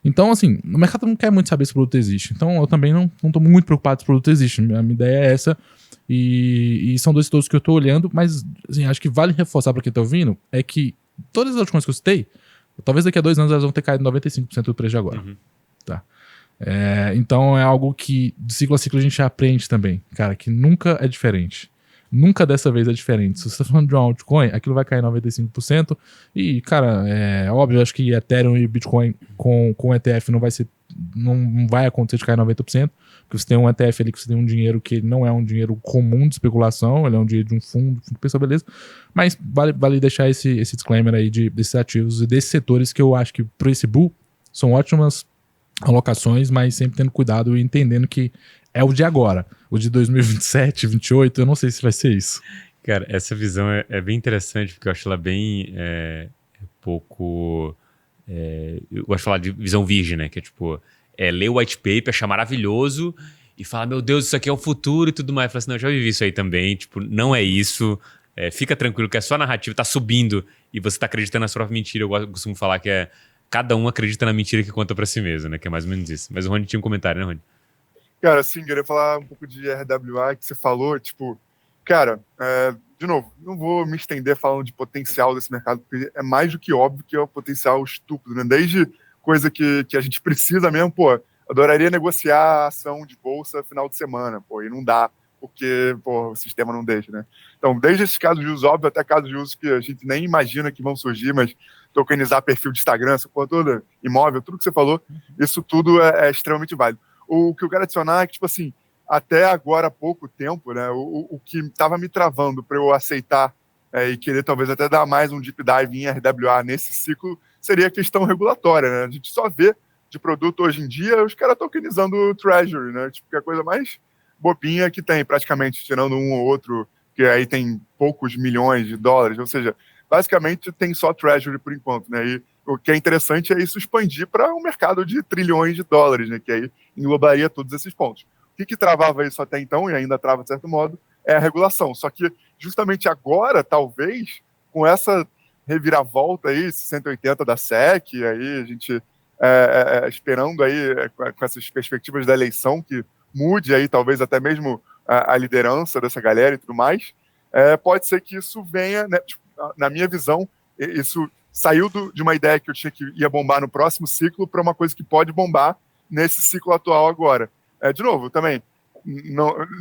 Então, assim, o mercado não quer muito saber se o produto existe. Então, eu também não tô muito preocupado se o produto existe. A minha ideia é essa. E são dois estudos que eu tô olhando, mas, assim, acho que vale reforçar para quem tá ouvindo, é que todas as altcoins que eu citei, talvez daqui a 2 anos elas vão ter caído 95% do preço de agora. Tá? Então, é algo que, de ciclo a ciclo, a gente aprende também, cara, que nunca é diferente. Nunca dessa vez é diferente. Se você tá falando de uma altcoin, aquilo vai cair 95%. E, cara, é óbvio, eu acho que Ethereum e Bitcoin com ETF não vai acontecer de cair 90%. Porque você tem um ETF ali que você tem um dinheiro que não é um dinheiro comum de especulação, ele é um dinheiro de um fundo pessoal, beleza. Mas vale deixar esse disclaimer aí desses ativos e desses setores que eu acho que para esse bull são ótimas alocações, mas sempre tendo cuidado e entendendo que é o de agora. O de 2027, 2028, eu não sei se vai ser isso. Cara, essa visão é bem interessante, porque eu acho ela bem pouco... eu gosto de falar de visão virgem, né? Que é tipo, ler o white paper, achar maravilhoso e falar, meu Deus, isso aqui é o futuro e tudo mais. Falar assim, não, eu já vivi isso aí também. Tipo, não é isso. Fica tranquilo que é só narrativa, tá subindo e você tá acreditando na sua própria mentira. Eu costumo falar que cada um acredita na mentira que conta pra si mesmo, né? Que é mais ou menos isso. Mas o Rony tinha um comentário, né, Rony? Cara, assim, queria falar um pouco de RWA que você falou, tipo, cara, de novo, não vou me estender falando de potencial desse mercado, porque é mais do que óbvio que é um potencial estúpido, né? Desde coisa que a gente precisa mesmo, pô, adoraria negociar a ação de bolsa final de semana, pô, e não dá, porque, pô, o sistema não deixa, né? Então, desde esses casos de uso óbvio até casos de uso que a gente nem imagina que vão surgir, mas tokenizar perfil de Instagram, essa porra toda, imóvel, tudo que você falou, isso tudo é extremamente válido. O que eu quero adicionar é que, tipo assim, até agora há pouco tempo, né, o que estava me travando para eu aceitar e querer talvez até dar mais um deep dive em RWA nesse ciclo seria a questão regulatória, né? A gente só vê de produto hoje em dia os caras tokenizando o Treasury, né? Tipo, que é a coisa mais bobinha que tem, praticamente, tirando um ou outro, que aí tem poucos milhões de dólares, ou seja, basicamente tem só Treasury por enquanto, né? E o que é interessante é isso expandir para um mercado de trilhões de dólares, né? Que aí englobaria todos esses pontos. O que travava isso até então, e ainda trava de certo modo, é a regulação. Só que justamente agora, talvez, com essa reviravolta aí, 180 da SEC, aí a gente esperando aí com essas perspectivas da eleição que mude aí talvez até mesmo a liderança dessa galera e tudo mais, pode ser que isso venha, né, tipo, na minha visão, isso saiu de uma ideia que eu tinha que ia bombar no próximo ciclo para uma coisa que pode bombar nesse ciclo atual agora. De novo, também,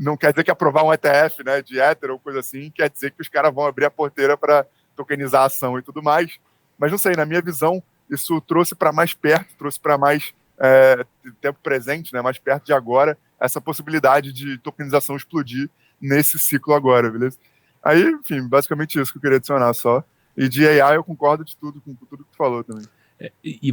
não quer dizer que aprovar um ETF, né, de Ether ou coisa assim, quer dizer que os caras vão abrir a porteira para tokenizar a ação e tudo mais, mas não sei, na minha visão, isso trouxe para mais perto, trouxe para mais tempo presente, né, mais perto de agora, essa possibilidade de tokenização explodir nesse ciclo agora, beleza? Aí, enfim, basicamente isso que eu queria adicionar só. E de AI eu concordo com tudo que tu falou também.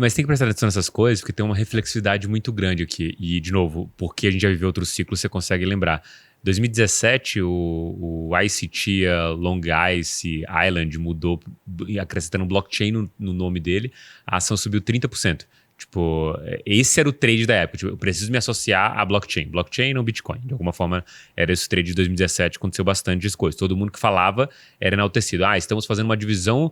Mas tem que prestar atenção nessas coisas, porque tem uma reflexividade muito grande aqui. E, de novo, porque a gente já viveu outros ciclos, você consegue lembrar. 2017, o ICT, Long Island, mudou, acrescentando blockchain no nome dele, a ação subiu 30%. Tipo, esse era o trade da época. Tipo, eu preciso me associar a blockchain. Blockchain ou Bitcoin. De alguma forma, era esse trade de 2017. Aconteceu bastante de coisas. Todo mundo que falava era enaltecido. Estamos fazendo uma divisão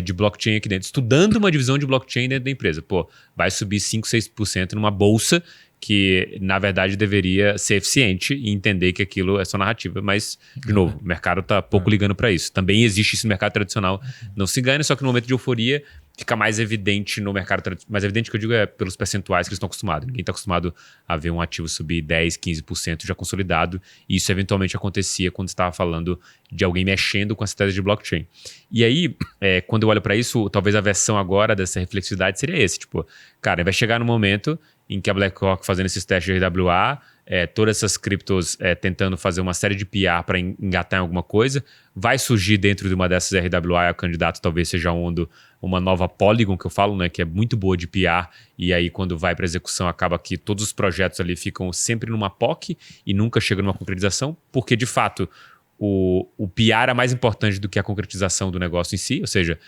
de blockchain aqui dentro. Estudando uma divisão de blockchain dentro da empresa. Pô, vai subir 5, 6% numa bolsa que, na verdade, deveria ser eficiente e entender que aquilo é só narrativa. Mas, de novo, o mercado está pouco ligando para isso. Também existe isso no mercado tradicional. Não se engane, só que no momento de euforia fica mais evidente no mercado tradicional. Mais evidente que eu digo é pelos percentuais que eles estão acostumados. Ninguém está acostumado a ver um ativo subir 10, 15% já consolidado. E isso eventualmente acontecia quando você estava falando de alguém mexendo com as tese de blockchain. E aí, quando eu olho para isso, talvez a versão agora dessa reflexividade seria esse. Tipo, cara, vai chegar no momento em que a BlackRock fazendo esses testes de RWA todas essas criptos tentando fazer uma série de PR para engatar em alguma coisa. Vai surgir dentro de uma dessas RWA, a candidato talvez seja uma nova Polygon, que eu falo, né, que é muito boa de PR, e aí quando vai para execução acaba que todos os projetos ali ficam sempre numa POC e nunca chegam numa concretização, porque de fato o PR é mais importante do que a concretização do negócio em si, ou seja,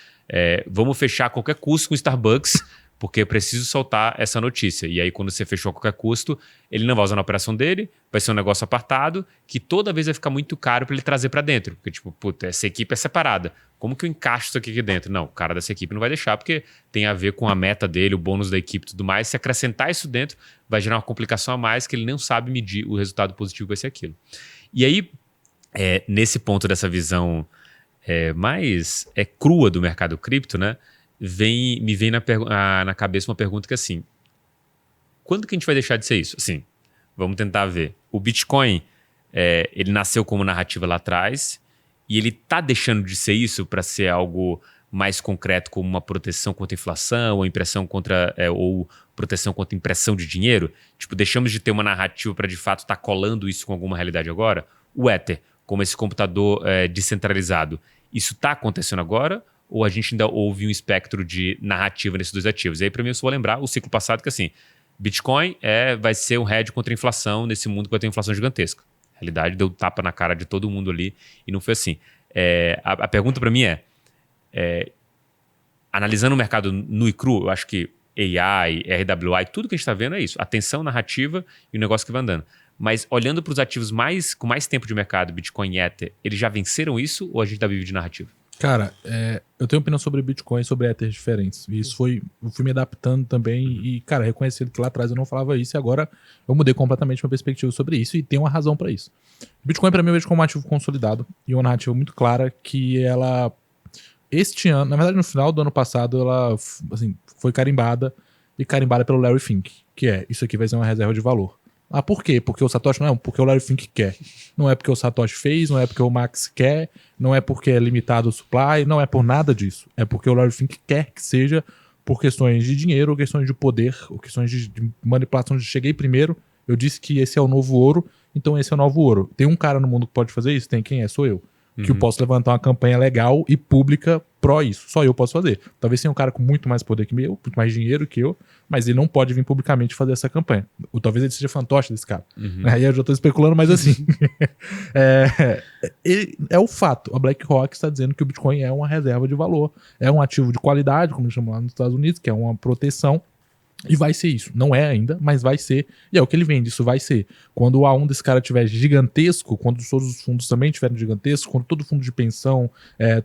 vamos fechar a qualquer custo com o Starbucks, porque eu preciso soltar essa notícia. E aí, quando você fechou a qualquer custo, ele não vai usar na operação dele, vai ser um negócio apartado, que toda vez vai ficar muito caro para ele trazer para dentro. Porque, tipo, puta, essa equipe é separada. Como que eu encaixo isso aqui dentro? Não, o cara dessa equipe não vai deixar, porque tem a ver com a meta dele, o bônus da equipe e tudo mais. Se acrescentar isso dentro, vai gerar uma complicação a mais, que ele não sabe medir o resultado positivo que vai ser aquilo. E aí, nesse ponto dessa visão mais crua do mercado cripto, né? Me vem na cabeça uma pergunta que é assim, quando que a gente vai deixar de ser isso? Assim, vamos tentar ver. O Bitcoin, ele nasceu como narrativa lá atrás e ele tá deixando de ser isso para ser algo mais concreto, como uma proteção contra a inflação, ou proteção contra impressão de dinheiro? Tipo, deixamos de ter uma narrativa para de fato estar colando isso com alguma realidade agora? O Ether, como esse computador descentralizado, isso está acontecendo agora? Ou a gente ainda ouve um espectro de narrativa nesses dois ativos? E aí, para mim, eu só vou lembrar o ciclo passado que, assim, Bitcoin vai ser um hedge contra a inflação nesse mundo que vai ter inflação gigantesca. A realidade deu tapa na cara de todo mundo ali e não foi assim. A pergunta para mim analisando o mercado nu e cru, eu acho que AI, RWA, tudo que a gente está vendo é isso. Atenção, narrativa e o negócio que vai andando. Mas olhando para os ativos com mais tempo de mercado, Bitcoin e Ether, eles já venceram isso ou a gente está vivendo de narrativa? Cara, eu tenho opinião sobre Bitcoin e sobre Ethers diferentes. E eu fui me adaptando também e, cara, reconhecendo que lá atrás eu não falava isso e agora eu mudei completamente minha perspectiva sobre isso e tem uma razão pra isso. Bitcoin, pra mim, eu vejo como um ativo consolidado e uma narrativa muito clara que ela, este ano, na verdade no final do ano passado, ela assim, foi carimbada pelo Larry Fink, que isso aqui vai ser uma reserva de valor. Ah, por quê? Porque o Satoshi não, porque o Larry Fink quer. Não é porque o Satoshi fez, não é porque o Max quer, não é porque é limitado o supply, não é por nada disso. É porque o Larry Fink quer que seja por questões de dinheiro, ou questões de poder, ou questões de manipulação de cheguei primeiro, eu disse que esse é o novo ouro, então esse é o novo ouro. Tem um cara no mundo que pode fazer isso? Tem, quem é? Sou eu. Que eu posso levantar uma campanha legal e pública pró isso. Só eu posso fazer. Talvez tenha um cara com muito mais poder que eu, muito mais dinheiro que eu, mas ele não pode vir publicamente fazer essa campanha. Ou talvez ele seja fantoche desse cara. Aí eu já tô especulando, mas assim. É o fato. A BlackRock está dizendo que o Bitcoin é uma reserva de valor. É um ativo de qualidade, como eles chamam lá nos Estados Unidos, que é uma proteção. E vai ser isso. Não é ainda, mas vai ser. E é o que ele vende, isso vai ser. Quando o A1 desse cara tiver gigantesco, quando todos os fundos também tiverem gigantesco, quando todo fundo de pensão,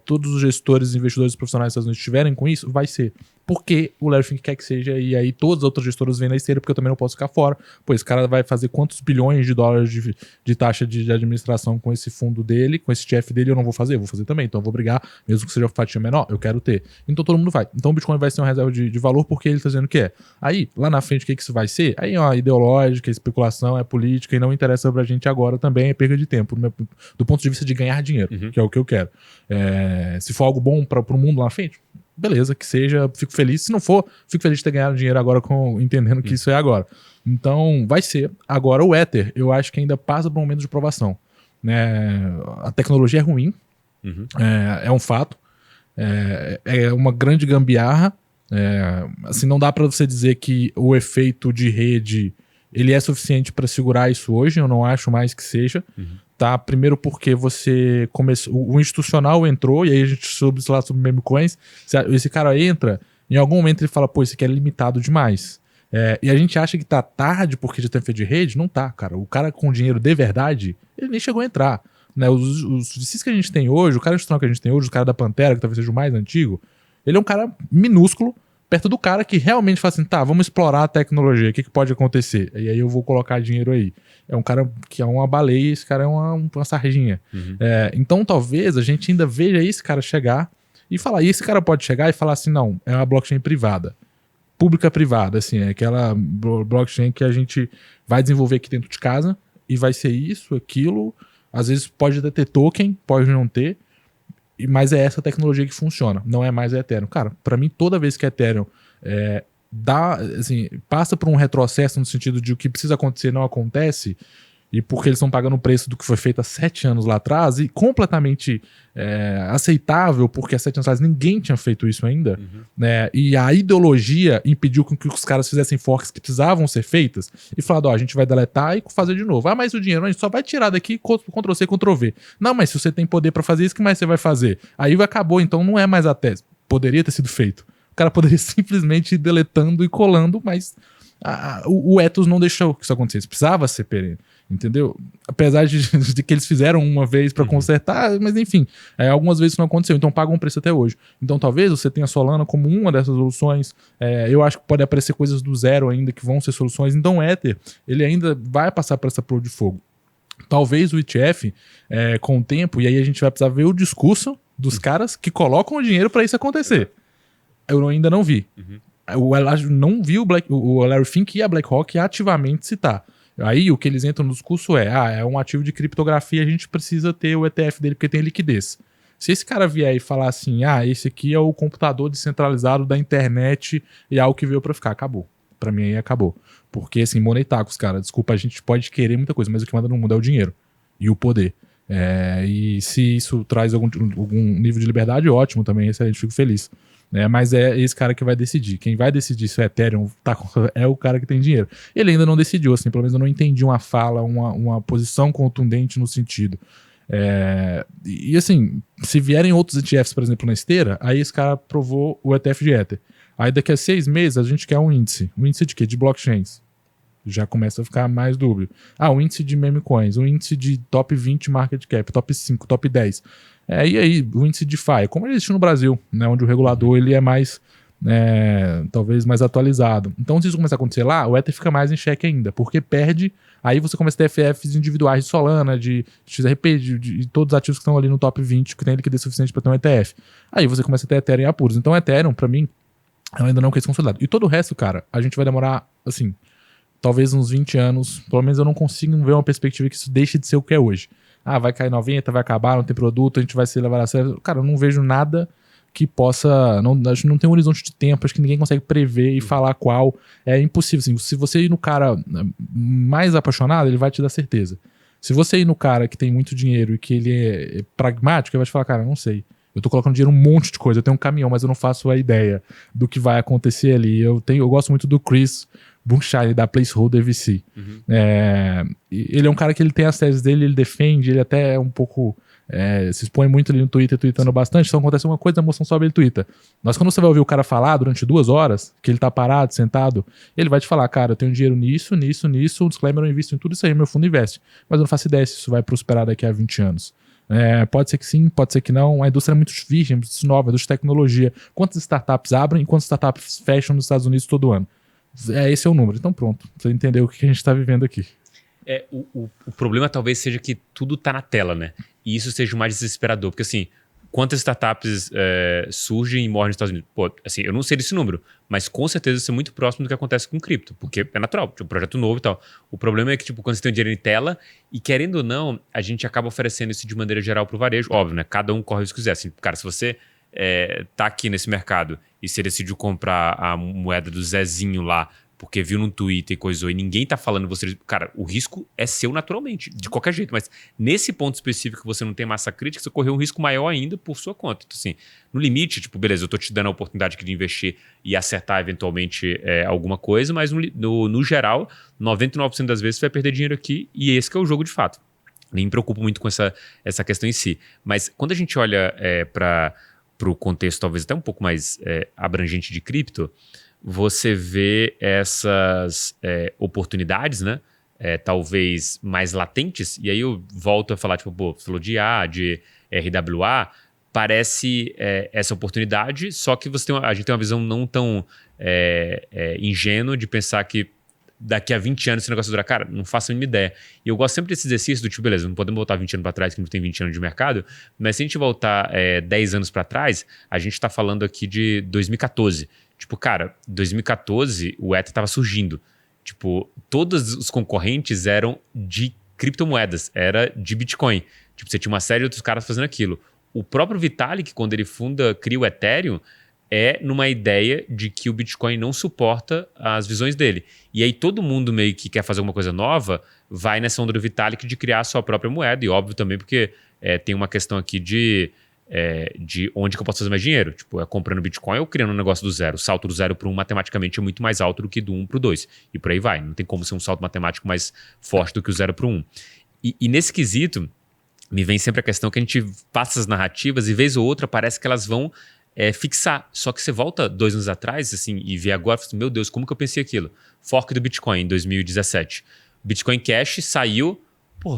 todos os gestores, investidores profissionais dos Estados Unidos estiverem com isso, vai ser. Porque o Larry Fink quer que seja, e aí todas as outras gestoras vêm na esteira, porque eu também não posso ficar fora. Pô, esse cara vai fazer quantos bilhões de dólares de taxa de administração com esse fundo dele, com esse chefe dele, eu não vou fazer? Eu vou fazer também. Então eu vou brigar, mesmo que seja fatia menor, eu quero ter. Então todo mundo vai. Então o Bitcoin vai ser uma reserva de valor porque ele está dizendo que é. Aí, lá na frente, o que isso vai ser? Aí é uma ideológica, especulação, é política, e não interessa pra gente agora também, é perda de tempo, do ponto de vista de ganhar dinheiro, que é o que eu quero. Se for algo bom para o mundo lá na frente, beleza, que seja, fico feliz. Se não for, fico feliz de ter ganhado dinheiro agora, entendendo que isso é agora. Então, vai ser. Agora, o Ether, eu acho que ainda passa por um momento de provação. A tecnologia é ruim, é um fato, é uma grande gambiarra. Assim, não dá para você dizer que o efeito de rede ele é suficiente para segurar isso hoje, eu não acho mais que seja. Tá? Primeiro porque você começou, o institucional entrou, e aí a gente soube lá sobre meme coins, esse cara entra, em algum momento ele fala, pô, isso aqui é limitado demais. E a gente acha que tá tarde porque já tem feito de rede, não tá, cara. O cara com dinheiro de verdade, ele nem chegou a entrar. Né? Os VCs que a gente tem hoje, o cara institucional que a gente tem hoje, o cara da Pantera, que talvez seja o mais antigo, ele é um cara minúsculo, perto do cara que realmente fala assim, tá, vamos explorar a tecnologia, o que pode acontecer? E aí eu vou colocar dinheiro aí. É um cara que é uma baleia, esse cara é uma sardinha. Então talvez a gente ainda veja esse cara chegar e falar, e esse cara pode chegar e falar assim, não, é uma blockchain privada. Pública privada, assim, é aquela blockchain que a gente vai desenvolver aqui dentro de casa e vai ser isso, aquilo, às vezes pode até ter token, pode não ter, mas é essa tecnologia que funciona, não é mais a Ethereum. Cara, pra mim, toda vez que a Ethereum assim, passa por um retrocesso no sentido de o que precisa acontecer não acontece, e porque eles estão pagando o preço do que foi feito há 7 anos lá atrás, e completamente aceitável, porque há 7 anos atrás ninguém tinha feito isso ainda, né? E a ideologia impediu que os caras fizessem forks que precisavam ser feitas, e falado, ó, a gente vai deletar e fazer de novo. Ah, mas o dinheiro a gente só vai tirar daqui, Ctrl-C, Ctrl-V. Não, mas se você tem poder pra fazer isso, o que mais você vai fazer? Aí acabou, então não é mais a tese. Poderia ter sido feito. O cara poderia simplesmente ir deletando e colando, mas o ethos não deixou que isso acontecesse. Precisava ser perene. Entendeu? Apesar de que eles fizeram uma vez pra consertar, mas enfim, algumas vezes isso não aconteceu, então pagam um preço até hoje. Então talvez você tenha Solana como uma dessas soluções. Eu acho que pode aparecer coisas do zero ainda que vão ser soluções. Então o Ether, ele ainda vai passar por essa prova de fogo. Talvez o ETF, com o tempo, e aí a gente vai precisar ver o discurso dos caras que colocam o dinheiro pra isso acontecer. Eu ainda não vi. Eu não vi o Larry Fink e a BlackRock ativamente citar. Aí o que eles entram no discurso é um ativo de criptografia, a gente precisa ter o ETF dele porque tem liquidez. Se esse cara vier e falar assim, esse aqui é o computador descentralizado da internet e é algo que veio pra ficar, acabou. Pra mim aí acabou. Porque assim, money tacos, cara, desculpa, a gente pode querer muita coisa, mas o que manda no mundo é o dinheiro e o poder. E se isso traz algum nível de liberdade, ótimo também, excelente, fico feliz. Mas é esse cara que vai decidir. Quem vai decidir se o Ethereum é o cara que tem dinheiro. Ele ainda não decidiu, assim, pelo menos eu não entendi uma fala, uma posição contundente no sentido. E assim, se vierem outros ETFs, por exemplo, na esteira, aí esse cara aprovou o ETF de Ether. Aí daqui a 6 meses a gente quer um índice. Um índice de quê? De blockchains. Já começa a ficar mais dúbio. Um índice de meme coins, um índice de top 20 market cap, top 5, top 10. E aí, o índice de DeFi, como ele existe no Brasil, né, onde o regulador ele é mais, talvez mais atualizado. Então, se isso começar a acontecer lá, o Ether fica mais em xeque ainda, porque perde, aí você começa a ter FFs individuais de Solana, de XRP, de todos os ativos que estão ali no top 20, que tem liquidez suficiente para ter um ETF. Aí você começa a ter Ethereum em apuros. Então, Ethereum, para mim, ela ainda não é consolidado. E todo o resto, cara, a gente vai demorar, assim, talvez uns 20 anos, pelo menos eu não consigo ver uma perspectiva que isso deixe de ser o que é hoje. Vai cair 90, vai acabar, não tem produto, a gente vai se levar a sério. Cara, eu não vejo nada que possa... Acho que não tem um horizonte de tempo, acho que ninguém consegue prever e falar qual. É impossível. Assim, se você ir no cara mais apaixonado, ele vai te dar certeza. Se você ir no cara que tem muito dinheiro e que ele é pragmático, ele vai te falar, cara, não sei. Eu tô colocando dinheiro em um monte de coisa, eu tenho um caminhão, mas eu não faço a ideia do que vai acontecer ali. Eu gosto muito do Chris Bunshine, da Placeholder VC. Ele é um cara que ele tem as teses dele, ele defende, ele até é um pouco... se expõe muito ali no Twitter, tweetando bastante, então acontece uma coisa, a emoção sobe, ele twitta. Mas quando você vai ouvir o cara falar durante 2 horas, que ele tá parado, sentado, ele vai te falar, cara, eu tenho dinheiro nisso, um disclaimer, eu invisto em tudo isso aí, meu fundo investe. Mas eu não faço ideia se isso vai prosperar daqui a 20 anos. Pode ser que sim, pode ser que não. A indústria é muito virgem, muito nova, a indústria de tecnologia. Quantas startups abrem e quantas startups fecham nos Estados Unidos todo ano? Esse é o número. Então pronto, você entendeu o que a gente está vivendo aqui. O problema talvez seja que tudo tá na tela, né? E isso seja o mais desesperador, porque assim, quantas startups surgem e morrem nos Estados Unidos? Pô, assim, eu não sei desse número, mas com certeza isso é muito próximo do que acontece com cripto, porque é natural, tipo, um projeto novo e tal. O problema é que, tipo, quando você tem o dinheiro em tela, e querendo ou não, a gente acaba oferecendo isso de maneira geral pro varejo, óbvio, né? Cada um corre o risco que quiser. Assim, cara, se você tá aqui nesse mercado e você decidiu comprar a moeda do Zezinho lá, porque viu num Twitter e coisou, e ninguém tá falando você... Cara, o risco é seu naturalmente, de qualquer jeito. Mas nesse ponto específico que você não tem massa crítica, você correu um risco maior ainda por sua conta. Então, assim, no limite, tipo, beleza, eu tô te dando a oportunidade aqui de investir e acertar eventualmente alguma coisa, mas no geral, 99% das vezes você vai perder dinheiro aqui, e esse que é o jogo de fato. Nem me preocupo muito com essa questão em si. Mas quando a gente olha para o contexto talvez até um pouco mais abrangente de cripto, você vê essas oportunidades, né? Talvez mais latentes, e aí eu volto a falar, tipo, pô, você falou de de RWA, parece essa oportunidade, só que a gente tem uma visão não tão ingênua de pensar que daqui a 20 anos esse negócio dura. Cara, não faço a mínima ideia. E eu gosto sempre desse exercício do tipo, beleza, não podemos voltar 20 anos para trás, que não tem 20 anos de mercado, mas se a gente voltar 10 anos para trás, a gente está falando aqui de 2014. Tipo, cara, 2014 o Ether estava surgindo. Tipo, todos os concorrentes eram de criptomoedas, era de Bitcoin. Tipo, você tinha uma série de outros caras fazendo aquilo. O próprio Vitalik, quando ele cria o Ethereum, é numa ideia de que o Bitcoin não suporta as visões dele. E aí todo mundo meio que quer fazer alguma coisa nova, vai nessa onda do Vitalik de criar a sua própria moeda. E óbvio também porque tem uma questão aqui de onde que eu posso fazer mais dinheiro. Tipo, comprando Bitcoin ou criando um negócio do zero. O salto do 0 para 1 matematicamente é muito mais alto do que do 1 para o 2. E por aí vai. Não tem como ser um salto matemático mais forte do que o 0 para o 1. E nesse quesito, me vem sempre a questão que a gente passa as narrativas e vez ou outra parece que elas vão fixar. Só que você volta 2 anos atrás assim, e vê agora, assim, meu Deus, como que eu pensei aquilo? Fork do Bitcoin em 2017. Bitcoin Cash saiu,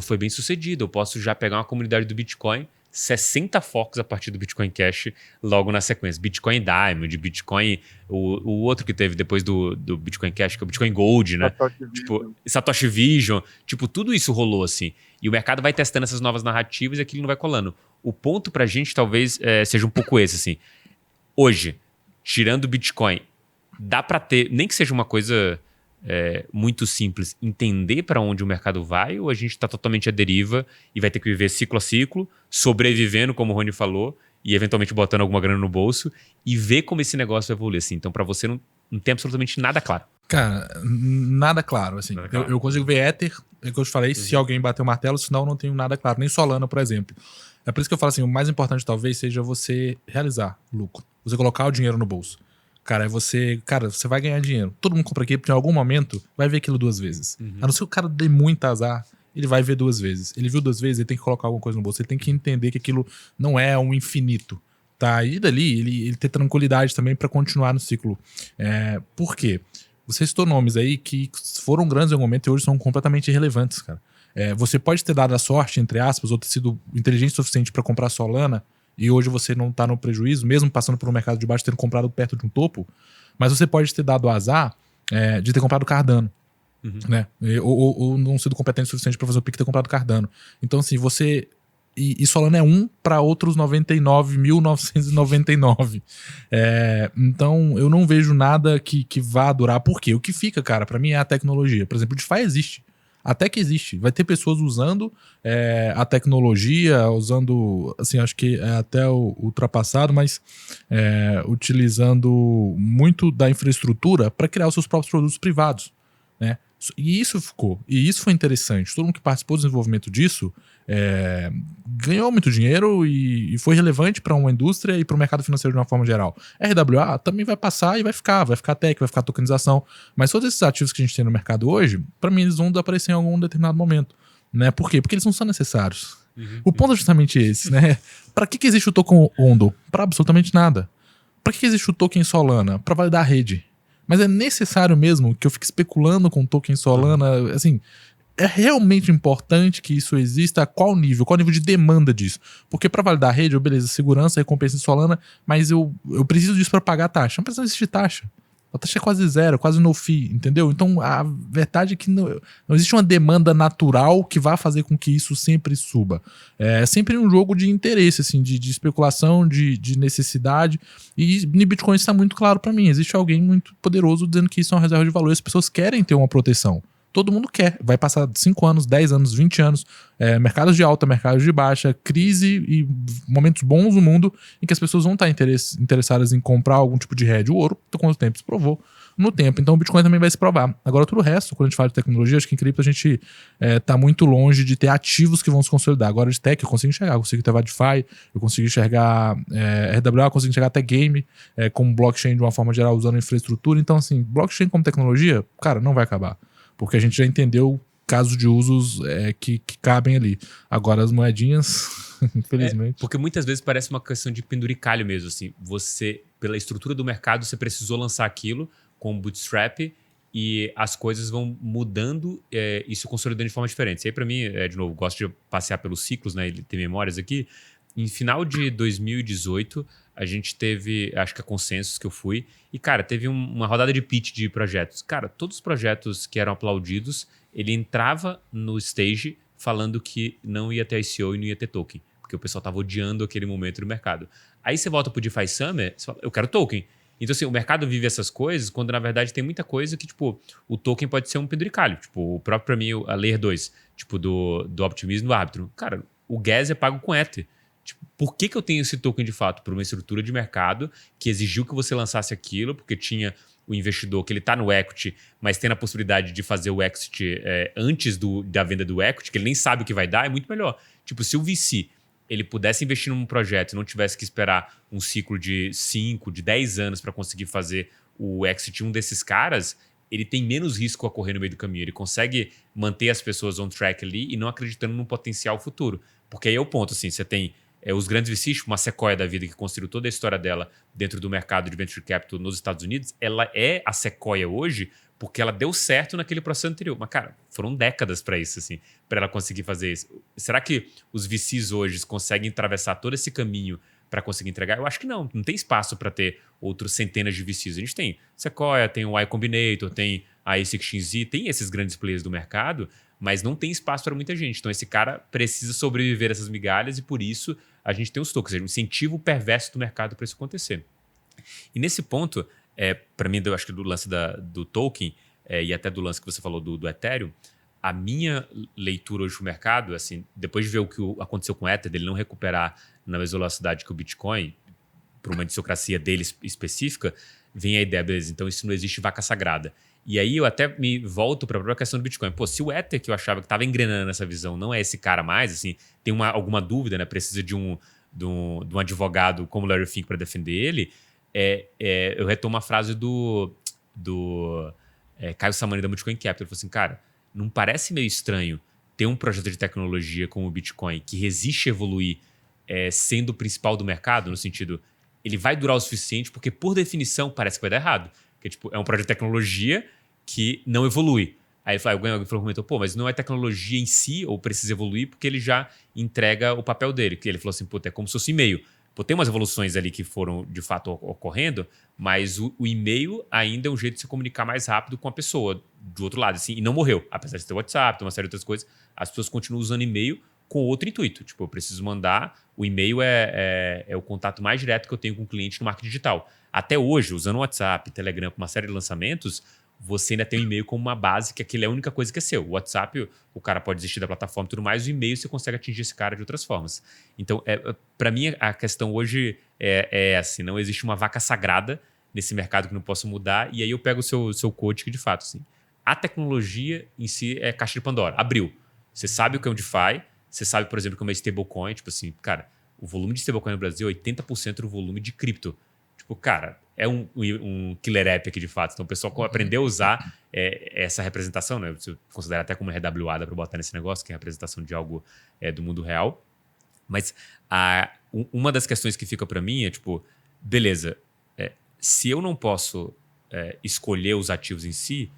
foi bem sucedido. Eu posso já pegar uma comunidade do Bitcoin, 60 forks a partir do Bitcoin Cash logo na sequência. Bitcoin Diamond, Bitcoin... O outro que teve depois do Bitcoin Cash, que é o Bitcoin Gold, né? Satoshi Vision. Tipo, tudo isso rolou assim. E o mercado vai testando essas novas narrativas e aquilo não vai colando. O ponto pra gente talvez seja um pouco esse, assim. Hoje, tirando o Bitcoin, dá pra ter, nem que seja uma coisa muito simples, entender para onde o mercado vai, ou a gente está totalmente à deriva e vai ter que viver ciclo a ciclo, sobrevivendo, como o Rony falou, e eventualmente botando alguma grana no bolso, e ver como esse negócio vai evoluir. Assim. Então, para você, não tem absolutamente nada claro. Cara, nada claro. Assim. Nada claro. Eu consigo ver Ether, é o que eu te falei, se alguém bater o martelo, senão eu não tenho nada claro. Nem Solana, por exemplo. É por isso que eu falo assim, o mais importante talvez seja você realizar lucro. Você colocar o dinheiro no bolso. Cara, você vai ganhar dinheiro. Todo mundo compra aqui, porque em algum momento vai ver aquilo 2 vezes. A não ser que o cara dê muito azar, ele vai ver 2 vezes. Ele viu 2 vezes, ele tem que colocar alguma coisa no bolso. Ele tem que entender que aquilo não é um infinito. Tá? E dali, ele ter tranquilidade também para continuar no ciclo. Por quê? Você citou nomes aí que foram grandes em algum momento e hoje são completamente irrelevantes, cara. Você pode ter dado a sorte, entre aspas, ou ter sido inteligente o suficiente para comprar Solana, e hoje você não tá no prejuízo, mesmo passando por um mercado de baixo, tendo comprado perto de um topo, mas você pode ter dado o azar de ter comprado Cardano, né? Ou não sido competente o suficiente para fazer o pique e ter comprado Cardano. Então, assim, você... E Solana é 1 para outros 99.999. Então, eu não vejo nada que vá durar. Por quê? O que fica, cara, para mim é a tecnologia. Por exemplo, o DeFi existe. Até que existe. Vai ter pessoas usando a tecnologia, usando, assim, acho que é até ultrapassado, mas utilizando muito da infraestrutura para criar os seus próprios produtos privados, né? E isso ficou. E isso foi interessante. Todo mundo que participou do desenvolvimento disso ganhou muito dinheiro e foi relevante para uma indústria e para o mercado financeiro de uma forma geral. RWA também vai passar e vai ficar tech, vai ficar tokenização, mas todos esses ativos que a gente tem no mercado hoje, para mim eles vão desaparecer em algum determinado momento, né? Por quê? Porque eles não são necessários. O ponto é justamente esse, né? Para que existe o token Ondo? Para absolutamente nada. Para que existe o token Solana? Para validar a rede. Mas é necessário mesmo que eu fique especulando com o token Solana, assim... É realmente importante que isso exista? A qual nível? Qual nível de demanda disso? Porque para validar a rede, beleza, segurança, recompensa em Solana, mas eu preciso disso para pagar a taxa. Não precisa existir taxa. A taxa é quase zero, quase no fee, entendeu? Então a verdade é que não existe uma demanda natural que vá fazer com que isso sempre suba. É sempre um jogo de interesse, assim, de especulação, de necessidade. E no Bitcoin está muito claro para mim. Existe alguém muito poderoso dizendo que isso é uma reserva de valor. As pessoas querem ter uma proteção. Todo mundo quer. Vai passar 5 anos, 10 anos, 20 anos, mercados de alta, mercados de baixa, crise e momentos bons no mundo em que as pessoas vão estar interessadas em comprar algum tipo de hedge. O ouro, com o tempo, se provou no tempo. Então o Bitcoin também vai se provar. Agora, tudo o resto, quando a gente fala de tecnologia, acho que em cripto a gente tá muito longe de ter ativos que vão se consolidar. Agora de tech eu consigo enxergar. Eu consigo ter VeFi, eu consigo enxergar RWA, eu consigo enxergar até game, como blockchain de uma forma geral, usando infraestrutura. Então, assim, blockchain como tecnologia, cara, não vai acabar. Porque a gente já entendeu casos de usos que cabem ali. Agora as moedinhas, infelizmente... porque muitas vezes parece uma questão de penduricalho mesmo. Assim. Você, pela estrutura do mercado, você precisou lançar aquilo com bootstrap e as coisas vão mudando e se consolidando de forma diferente. E aí, para mim, de novo, gosto de passear pelos ciclos, né, e ter memórias aqui. Em final de 2018, a gente teve, acho que a Consensus que eu fui, e, cara, teve uma rodada de pitch de projetos. Cara, todos os projetos que eram aplaudidos, ele entrava no stage falando que não ia ter ICO e não ia ter token, porque o pessoal tava odiando aquele momento do mercado. Aí você volta pro DeFi Summer, você fala, eu quero token. Então, assim, o mercado vive essas coisas quando, na verdade, tem muita coisa que, tipo, o token pode ser um penduricalho. Tipo, o próprio, pra mim, a Layer 2, tipo, do optimismo do árbitro. Cara, o gas é pago com Ether. Tipo, por que eu tenho esse token de fato? Por uma estrutura de mercado que exigiu que você lançasse aquilo, porque tinha o investidor que ele está no equity, mas tem a possibilidade de fazer o exit antes da venda do equity, que ele nem sabe o que vai dar, é muito melhor. Tipo, se o VC ele pudesse investir num projeto e não tivesse que esperar um ciclo de 5, de 10 anos para conseguir fazer o exit um desses caras, ele tem menos risco a correr no meio do caminho. Ele consegue manter as pessoas on track ali e não acreditando no potencial futuro. Porque aí é o ponto, assim, você tem os grandes VCs, tipo uma Sequoia da vida, que construiu toda a história dela dentro do mercado de venture capital nos Estados Unidos, ela é a Sequoia hoje porque ela deu certo naquele processo anterior. Mas, cara, foram décadas para isso, assim, para ela conseguir fazer isso. Será que os VCs hoje conseguem atravessar todo esse caminho para conseguir entregar? Eu acho que não. Não tem espaço para ter outros centenas de VCs. A gente tem Sequoia, tem o Y Combinator, tem a A16Z, tem esses grandes players do mercado, mas não tem espaço para muita gente. Então, esse cara precisa sobreviver a essas migalhas e, por isso, a gente tem os tokens, ou seja, um incentivo perverso do mercado para isso acontecer. E nesse ponto, para mim, eu acho que do lance do token e até do lance que você falou do Ethereum, a minha leitura hoje do mercado, assim, depois de ver o que aconteceu com o Ether, dele não recuperar na mesma velocidade que o Bitcoin, por uma idiosincrasia dele específica, vem a ideia, beleza, então isso não existe vaca sagrada. E aí eu até me volto para a própria questão do Bitcoin. Pô, se o Ether, que eu achava que estava engrenando nessa visão, não é esse cara mais, assim, tem alguma dúvida, né? Precisa de um advogado como Larry Fink para defender ele, eu retomo a frase do Caio Samani da Bitcoin Capital. Ele falou assim, cara, não parece meio estranho ter um projeto de tecnologia como o Bitcoin que resiste a evoluir sendo o principal do mercado, no sentido, ele vai durar o suficiente porque, por definição, parece que vai dar errado. Porque, tipo, é um projeto de tecnologia que não evolui. Aí alguém comentou, pô, mas não é tecnologia em si, ou precisa evoluir, porque ele já entrega o papel dele. Que ele falou assim, pô, é como se fosse e-mail. Pô, tem umas evoluções ali que foram, de fato, ocorrendo, mas o e-mail ainda é um jeito de se comunicar mais rápido com a pessoa do outro lado, assim, e não morreu. Apesar de ter WhatsApp, ter uma série de outras coisas, as pessoas continuam usando e-mail com outro intuito. Tipo, eu preciso mandar, o e-mail é o contato mais direto que eu tenho com o cliente no marketing digital. Até hoje, usando o WhatsApp, Telegram, uma série de lançamentos, você ainda tem o e-mail como uma base, que aquilo é a única coisa que é seu. O WhatsApp, o cara pode desistir da plataforma e tudo mais, o e-mail você consegue atingir esse cara de outras formas. Então, para mim, a questão hoje é assim, não existe uma vaca sagrada nesse mercado que não posso mudar, e aí eu pego o seu coach que, de fato, assim, a tecnologia em si é caixa de Pandora. Abriu. Você sabe o que é um DeFi, você sabe, por exemplo, que é uma stablecoin, tipo assim, cara, o volume de stablecoin no Brasil é 80% do volume de cripto. Tipo, cara, é um killer app aqui de fato. Então o pessoal aprendeu a usar essa representação, né? Você considera até como RWA para botar nesse negócio, que é a representação de algo do mundo real. Mas uma das questões que fica para mim é tipo, beleza, se eu não posso escolher os ativos em si,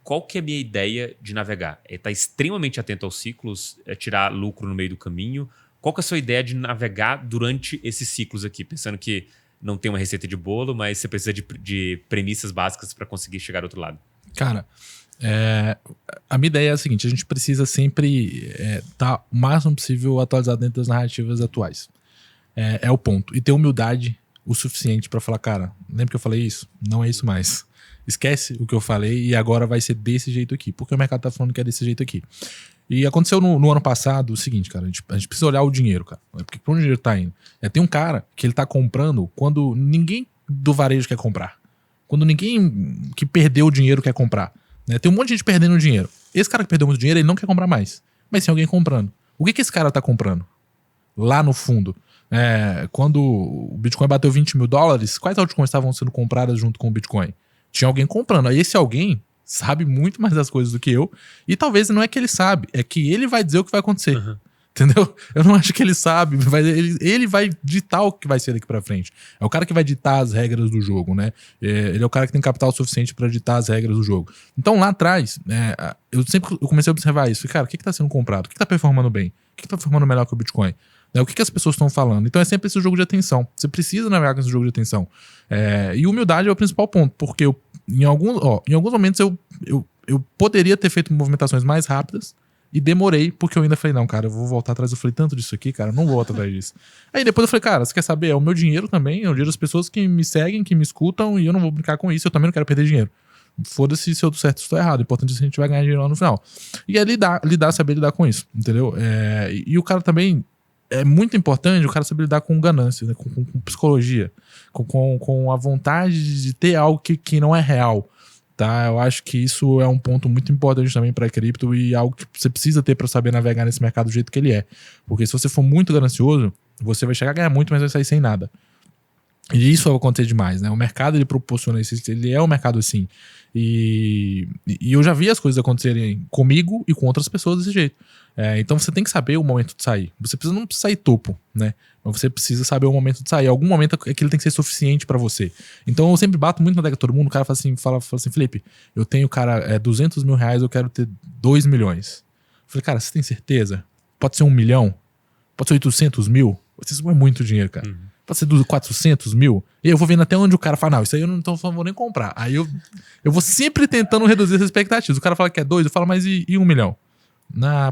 qual que é a minha ideia de navegar? É estar extremamente atento aos ciclos, tirar lucro no meio do caminho. Qual que é a sua ideia de navegar durante esses ciclos aqui? Pensando que não tem uma receita de bolo, mas você precisa de premissas básicas para conseguir chegar ao outro lado. Cara, a minha ideia é a seguinte, a gente precisa sempre estar o máximo possível atualizado dentro das narrativas atuais. É o ponto. E ter humildade o suficiente para falar, cara, lembra que eu falei isso? Não é isso mais. Esquece o que eu falei e agora vai ser desse jeito aqui. Porque o mercado tá falando que é desse jeito aqui. E aconteceu no ano passado o seguinte, cara, a gente precisa olhar o dinheiro, cara. Porque pra onde o dinheiro tá indo? Tem um cara que ele tá comprando quando ninguém do varejo quer comprar. Quando ninguém que perdeu o dinheiro quer comprar. Né? Tem um monte de gente perdendo dinheiro. Esse cara que perdeu muito dinheiro, ele não quer comprar mais. Mas tem alguém comprando. O que esse cara tá comprando? Lá no fundo. Quando o Bitcoin bateu $20 mil, quais altcoins estavam sendo compradas junto com o Bitcoin? Tinha alguém comprando. Aí esse alguém sabe muito mais das coisas do que eu. E talvez não é que ele sabe, é que ele vai dizer o que vai acontecer. Uhum. Entendeu? Eu não acho que ele sabe. Ele vai ditar o que vai ser daqui pra frente. É o cara que vai ditar as regras do jogo, né? Ele é o cara que tem capital suficiente pra ditar as regras do jogo. Então lá atrás, eu comecei a observar isso. Cara, o que tá sendo comprado? O que tá performando bem? O que tá performando melhor que o Bitcoin? O que as pessoas estão falando? Então é sempre esse jogo de atenção. Você precisa navegar com esse jogo de atenção. E humildade é o principal ponto, porque em alguns momentos eu poderia ter feito movimentações mais rápidas e demorei, porque eu ainda falei, não, cara, eu vou voltar atrás. Eu falei tanto disso aqui, cara, eu não vou voltar atrás disso. Aí depois eu falei, cara, você quer saber? É o meu dinheiro também, é o dinheiro das pessoas que me seguem, que me escutam, e eu não vou brincar com isso, eu também não quero perder dinheiro. Foda-se se eu tô certo ou se eu tô errado. O importante é se a gente vai ganhar dinheiro lá no final. E é saber lidar com isso, entendeu? E o cara também é muito importante o cara saber lidar com ganância, né? com psicologia, com a vontade de ter algo que não é real. Tá? Eu acho que isso é um ponto muito importante também para cripto e algo que você precisa ter para saber navegar nesse mercado do jeito que ele é. Porque se você for muito ganancioso, você vai chegar a ganhar muito, mas vai sair sem nada. E isso vai acontecer demais, né? O mercado, ele proporciona isso, ele é um mercado assim. E eu já vi as coisas acontecerem comigo e com outras pessoas desse jeito. Então você tem que saber o momento de sair. Você não precisa sair topo, né? Mas você precisa saber o momento de sair. Algum momento aquilo tem que ser suficiente pra você. Então eu sempre bato muito na tecla de todo mundo. O cara fala assim, Felipe, eu tenho, cara, 200 mil reais, eu quero ter 2 milhões. Eu falei, cara, você tem certeza? Pode ser 1 milhão? Pode ser 800 mil? Isso é muito dinheiro, cara. Pode ser 400 mil. E eu vou vendo até onde o cara fala, não, isso aí eu não vou nem comprar. Aí eu vou sempre tentando reduzir as expectativas. O cara fala que é 2, eu falo, mas e 1 milhão?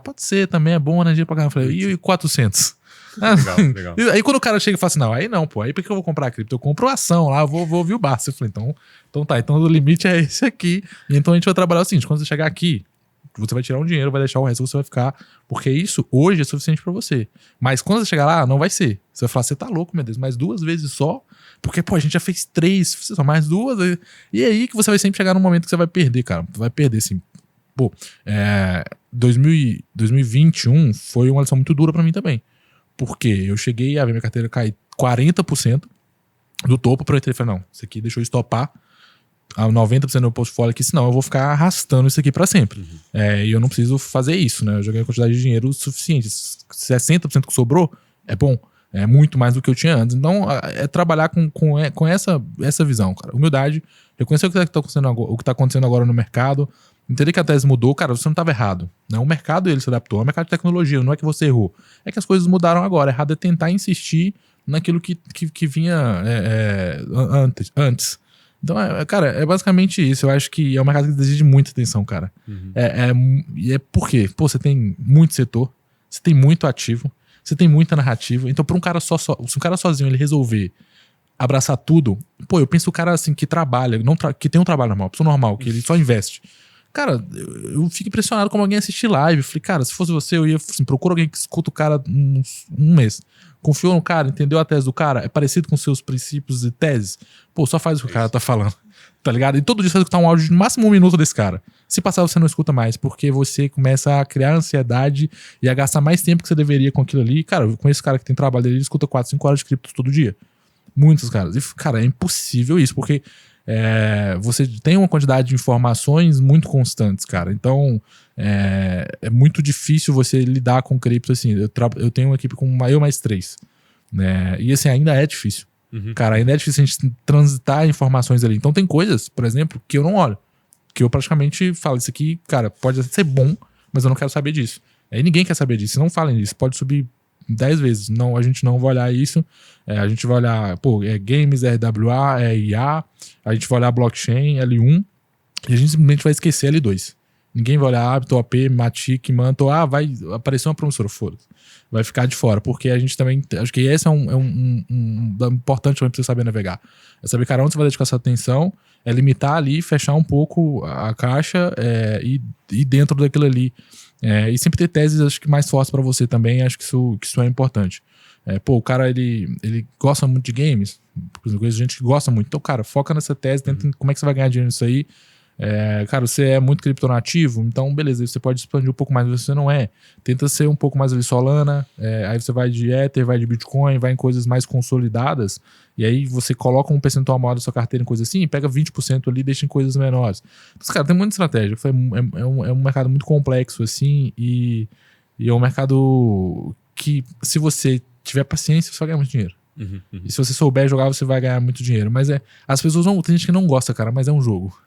Pode ser, também é bom, né? Dinheiro pra caramba. Eu falei, e 400? Legal. Aí quando o cara chega e fala assim, não, aí não, pô, aí por que eu vou comprar cripto? Eu compro ação lá, eu vou ouvir o Barça. Eu falei, então o limite é esse aqui. E então a gente vai trabalhar o seguinte, quando você chegar aqui, você vai tirar um dinheiro, vai deixar o resto, você vai ficar, porque isso hoje é suficiente pra você. Mas quando você chegar lá, não vai ser. Você vai falar, você tá louco, meu Deus, mais 2 vezes só, porque, pô, a gente já fez 3, só mais 2, e aí que você vai sempre chegar num momento que você vai perder, cara. Vai perder, sim. Pô, 2021 foi uma lição muito dura pra mim também. Porque eu cheguei a ver minha carteira cair 40% do topo, pra eu entender, falei, não, isso aqui deixou eu estopar a 90% do meu portfólio aqui, senão eu vou ficar arrastando isso aqui pra sempre. E eu não preciso fazer isso, né? Eu joguei a quantidade de dinheiro suficiente. 60% que sobrou é bom. É muito mais do que eu tinha antes. Então, é trabalhar com essa visão, cara. Humildade, reconhecer o que tá acontecendo agora no mercado, entender que a tese mudou, cara, você não estava errado. Né? O mercado, ele se adaptou. É um mercado de tecnologia, não é que você errou. É que as coisas mudaram agora. Errado é tentar insistir naquilo que vinha antes. Então, cara, é basicamente isso. Eu acho que é um mercado que exige muita atenção, cara. E é por quê? Pô, você tem muito setor, você tem muito ativo, você tem muita narrativa. Então, para um cara se um cara sozinho ele resolver abraçar tudo, pô, eu penso o cara assim que trabalha, que tem um trabalho normal, pessoa normal, que ele só investe. Cara, eu fico impressionado como alguém assiste live. Eu falei, cara, se fosse você, eu ia assim, procura alguém que escuta o cara um mês. Confiou no cara, entendeu a tese do cara, é parecido com seus princípios e teses. Pô, só faz o que o cara tá falando, tá ligado? E todo dia você vai escutar um áudio de no máximo 1 minuto desse cara. Se passar, você não escuta mais, porque você começa a criar ansiedade e a gastar mais tempo que você deveria com aquilo ali. Cara, eu conheço cara que tem trabalho dele, ele escuta 4, 5 horas de cripto todo dia. Muitos caras. E, cara, é impossível isso, porque você tem uma quantidade de informações muito constantes, cara. Então, é muito difícil você lidar com cripto assim. Eu tenho uma equipe com eu mais 3. Né? E assim, ainda é difícil. Cara, ainda é difícil a gente transitar informações ali. Então tem coisas, por exemplo, que eu não olho. Que eu praticamente falo, isso aqui, cara, pode ser bom, mas eu não quero saber disso. Aí ninguém quer saber disso. Não falem disso. Pode subir 10 vezes. Não, a gente não vai olhar isso. A gente vai olhar, games, RWA, IA. A gente vai olhar blockchain, L1. E a gente simplesmente vai esquecer L2. Ninguém vai olhar hábito, OP, Matic, Manto. Vai aparecer uma promissora, foda-se. Vai ficar de fora. Porque a gente também... Acho que esse é um importante também pra você saber navegar. É saber, cara, onde você vai dedicar sua atenção. É limitar ali, fechar um pouco a caixa e dentro daquilo ali. E sempre ter teses, acho que mais fortes pra você também. Acho que isso é importante. O cara, ele gosta muito de games. Por exemplo, gente que gosta muito. Então, cara, foca nessa tese, tenta como é que você vai ganhar dinheiro nisso aí. Cara, você é muito criptonativo, então beleza, você pode expandir um pouco mais, mas você não é. Tenta ser um pouco mais ali Solana, aí você vai de Ether, vai de Bitcoin, vai em coisas mais consolidadas, e aí você coloca um percentual maior da sua carteira em coisa assim, e pega 20% ali e deixa em coisas menores. Então, cara, tem muita estratégia. É um mercado muito complexo, assim, e é um mercado que, se você tiver paciência, você vai ganhar muito dinheiro. E se você souber jogar, você vai ganhar muito dinheiro. Mas as pessoas tem gente que não gosta, cara, mas é um jogo.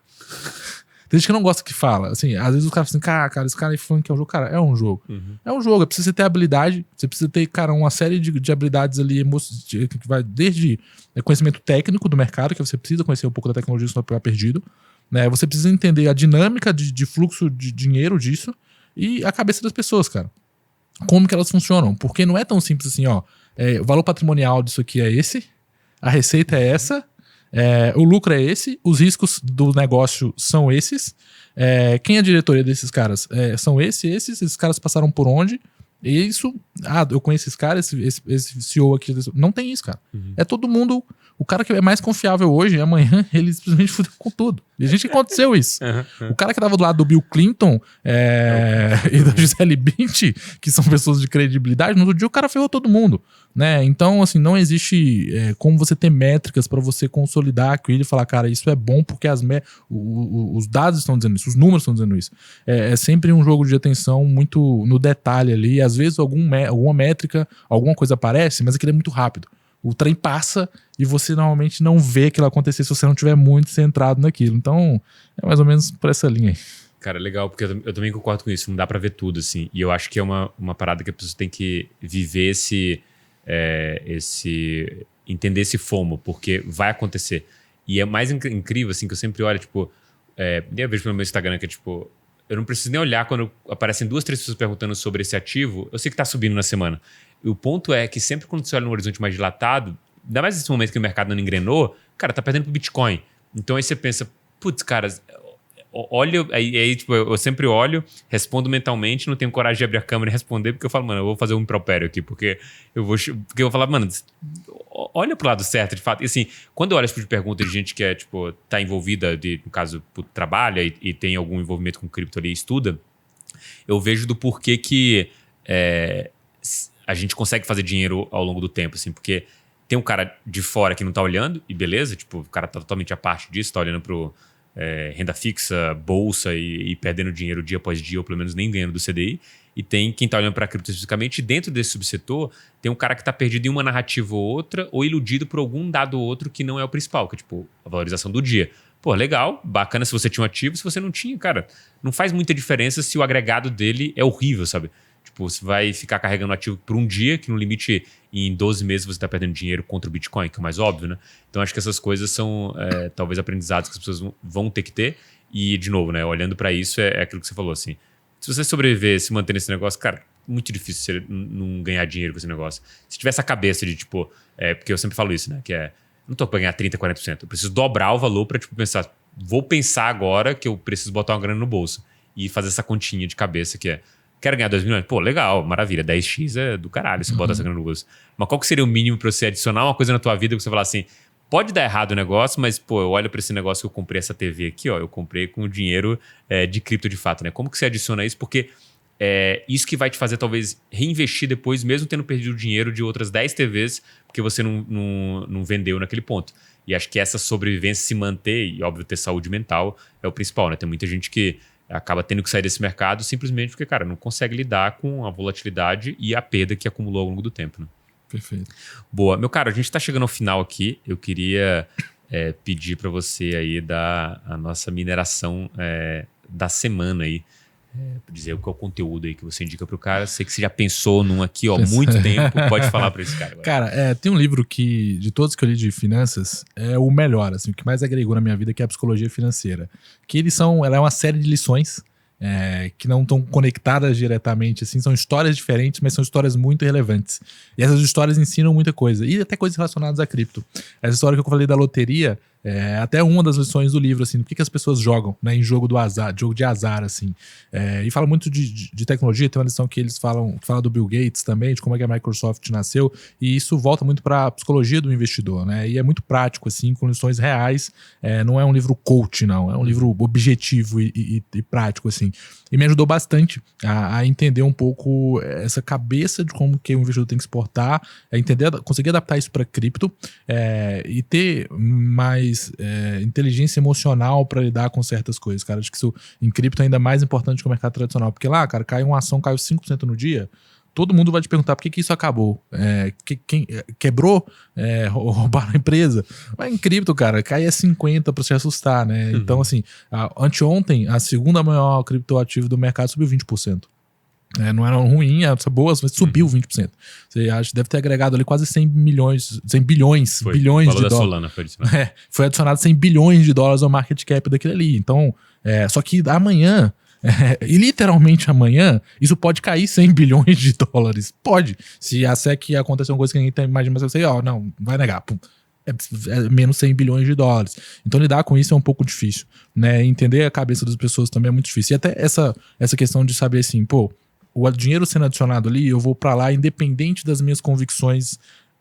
Tem gente que não gosta que fala. Assim, às vezes os caras falam assim, cara, esse cara aí falando que é um jogo. Cara, é um jogo. É um jogo. Precisa ter habilidade. Você precisa ter, cara, uma série de habilidades ali que vai desde conhecimento técnico do mercado, que você precisa conhecer um pouco da tecnologia, senão vai ficar perdido. Né? Você precisa entender a dinâmica de fluxo de dinheiro disso e a cabeça das pessoas, cara. Como que elas funcionam. Porque não é tão simples assim, ó. O valor patrimonial disso aqui é esse, a receita é essa, o lucro é esse, os riscos do negócio são esses, quem é a diretoria desses caras? São esses caras passaram por onde, E isso, eu conheço esse cara, esse CEO aqui, não tem isso, cara. É todo mundo, o cara que é mais confiável hoje, amanhã, ele simplesmente fudeu com tudo. E a gente aconteceu isso. O cara que tava do lado do Bill Clinton e da Gisele Bündchen, que são pessoas de credibilidade, no outro dia o cara ferrou todo mundo, né? Então, assim, não existe como você ter métricas para você consolidar aquilo e falar, cara, isso é bom porque os dados estão dizendo isso, os números estão dizendo isso. É sempre um jogo de atenção muito no detalhe ali. Às vezes alguma métrica, alguma coisa aparece, mas aquilo é muito rápido. O trem passa e você normalmente não vê aquilo acontecer se você não tiver muito centrado naquilo. Então, é mais ou menos por essa linha aí. Cara, legal, porque eu também concordo com isso. Não dá pra ver tudo, assim. E eu acho que é uma parada que a pessoa tem que viver entender esse FOMO, porque vai acontecer. E é mais incrível, assim, que eu sempre olho, tipo... eu vejo pelo meu Instagram que é, tipo... Eu não preciso nem olhar quando aparecem 2, 3 pessoas perguntando sobre esse ativo. Eu sei que tá subindo na semana. E o ponto é que sempre quando você olha no horizonte mais dilatado, ainda mais nesse momento que o mercado não engrenou, cara, tá perdendo pro Bitcoin. Então aí você pensa, putz, cara, olha, aí tipo, eu sempre olho, respondo mentalmente, não tenho coragem de abrir a câmera e responder, porque eu falo, mano, eu vou fazer um impropério aqui, porque eu vou falar, mano, olha pro lado certo, de fato. E assim, quando eu olho esse tipo de pergunta de gente que tipo, tá envolvida, no caso, trabalha e tem algum envolvimento com cripto ali e estuda, eu vejo do porquê que a gente consegue fazer dinheiro ao longo do tempo, assim, porque tem um cara de fora que não tá olhando, e beleza, tipo, o cara tá totalmente à parte disso, tá olhando pro renda fixa, bolsa e perdendo dinheiro dia após dia, ou pelo menos nem ganhando do CDI. E tem quem tá olhando para cripto especificamente, e dentro desse subsetor, tem um cara que tá perdido em uma narrativa ou outra, ou iludido por algum dado ou outro que não é o principal, que é tipo a valorização do dia. Pô, legal, bacana se você tinha um ativo, se você não tinha, cara, não faz muita diferença se o agregado dele é horrível, sabe? Tipo, você vai ficar carregando ativo por um dia, que no limite, em 12 meses você está perdendo dinheiro contra o Bitcoin, que é o mais óbvio, né? Então, acho que essas coisas são, talvez, aprendizados que as pessoas vão ter que ter. E, de novo, né? Olhando para isso, é aquilo que você falou, assim. Se você sobreviver, se manter nesse negócio, cara, muito difícil você não ganhar dinheiro com esse negócio. Se tiver essa cabeça de, tipo... porque eu sempre falo isso, né? Que não tô para ganhar 30%, 40%. Eu preciso dobrar o valor para, tipo, pensar... Vou pensar agora que eu preciso botar uma grana no bolso. E fazer essa continha de cabeça que quero ganhar 2 milhões? Pô, legal, maravilha. 10x é do caralho se bota essa grana no bolso. Mas qual que seria o mínimo para você adicionar uma coisa na tua vida que você falar assim, pode dar errado o negócio, mas, pô, eu olho para esse negócio que eu comprei essa TV aqui, ó, eu comprei com dinheiro de cripto de fato, né? Como que você adiciona isso? Porque isso que vai te fazer, talvez, reinvestir depois, mesmo tendo perdido o dinheiro de outras 10 TVs, porque você não vendeu naquele ponto. E acho que essa sobrevivência, se manter, e óbvio, ter saúde mental, é o principal, né? Tem muita gente que acaba tendo que sair desse mercado simplesmente porque, cara, não consegue lidar com a volatilidade e a perda que acumulou ao longo do tempo, né? Perfeito. Boa. Meu cara, a gente tá chegando ao final aqui. Eu queria pedir para você aí dar a nossa mineração da semana aí. Dizer qual é o conteúdo aí que você indica pro cara. Sei que você já pensou num aqui, ó, muito tempo. Pode falar para esse cara agora. Cara, tem um livro que, de todos que eu li de finanças, é o melhor, assim, o que mais agregou na minha vida, que é a Psicologia Financeira. Que ela é uma série de lições que não estão conectadas diretamente, assim, são histórias diferentes, mas são histórias muito relevantes. E essas histórias ensinam muita coisa, e até coisas relacionadas a cripto. Essa história que eu falei da loteria, até uma das lições do livro, assim, do que as pessoas jogam, né, em jogo de azar, assim. E fala muito de tecnologia, tem uma lição que eles falam, que fala do Bill Gates também, de como é que a Microsoft nasceu, e isso volta muito para a psicologia do investidor, né, e é muito prático, assim, com lições reais, não é um livro coach, não, é um livro objetivo e prático, assim. E me ajudou bastante a entender um pouco essa cabeça de como que o investidor tem que se portar, conseguir adaptar isso para cripto e ter mais inteligência emocional para lidar com certas coisas, cara. Acho que isso em cripto é ainda mais importante que o mercado tradicional, porque lá, cara, caiu uma ação, caiu 5% no dia, todo mundo vai te perguntar por que isso acabou. Quem quebrou? Roubaram a empresa? Mas em cripto, cara, cai 50% para se assustar, né? Uhum. Então, assim, anteontem, a segunda maior criptoativo do mercado subiu 20%. Não eram ruins, eram boas, mas subiu 20%. Você acha que deve ter agregado ali quase 100 bilhões de dólares. Solana foi adicionado. Foi adicionado 100 bilhões de dólares ao market cap daquele ali. Então, só que amanhã, e literalmente amanhã, isso pode cair 100 bilhões de dólares. Pode. Se a SEC acontecer uma coisa que ninguém imagina, mas você não vai negar. Pum. É menos 100 bilhões de dólares. Então lidar com isso é um pouco difícil, né? Entender a cabeça das pessoas também é muito difícil. E até essa questão de saber assim, pô, o dinheiro sendo adicionado ali, eu vou pra lá independente das minhas convicções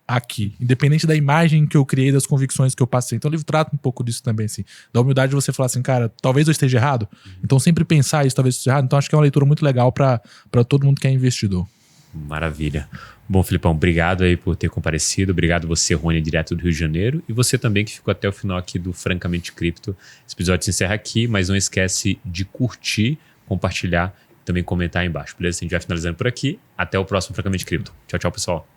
aqui. Independente da imagem que eu criei, das convicções que eu passei. Então o livro trata um pouco disso também, assim. Da humildade de você falar assim, cara, talvez eu esteja errado. Então sempre pensar isso, talvez eu esteja errado. Então acho que é uma leitura muito legal pra todo mundo que é investidor. Maravilha. Bom, Filipão, obrigado aí por ter comparecido. Obrigado você, Rony, direto do Rio de Janeiro. E você também que ficou até o final aqui do Francamente Cripto. Esse episódio se encerra aqui, mas não esquece de curtir, compartilhar e também comentar aí embaixo, beleza? A gente vai finalizando por aqui. Até o próximo Francamente Cripto. Tchau, tchau, pessoal.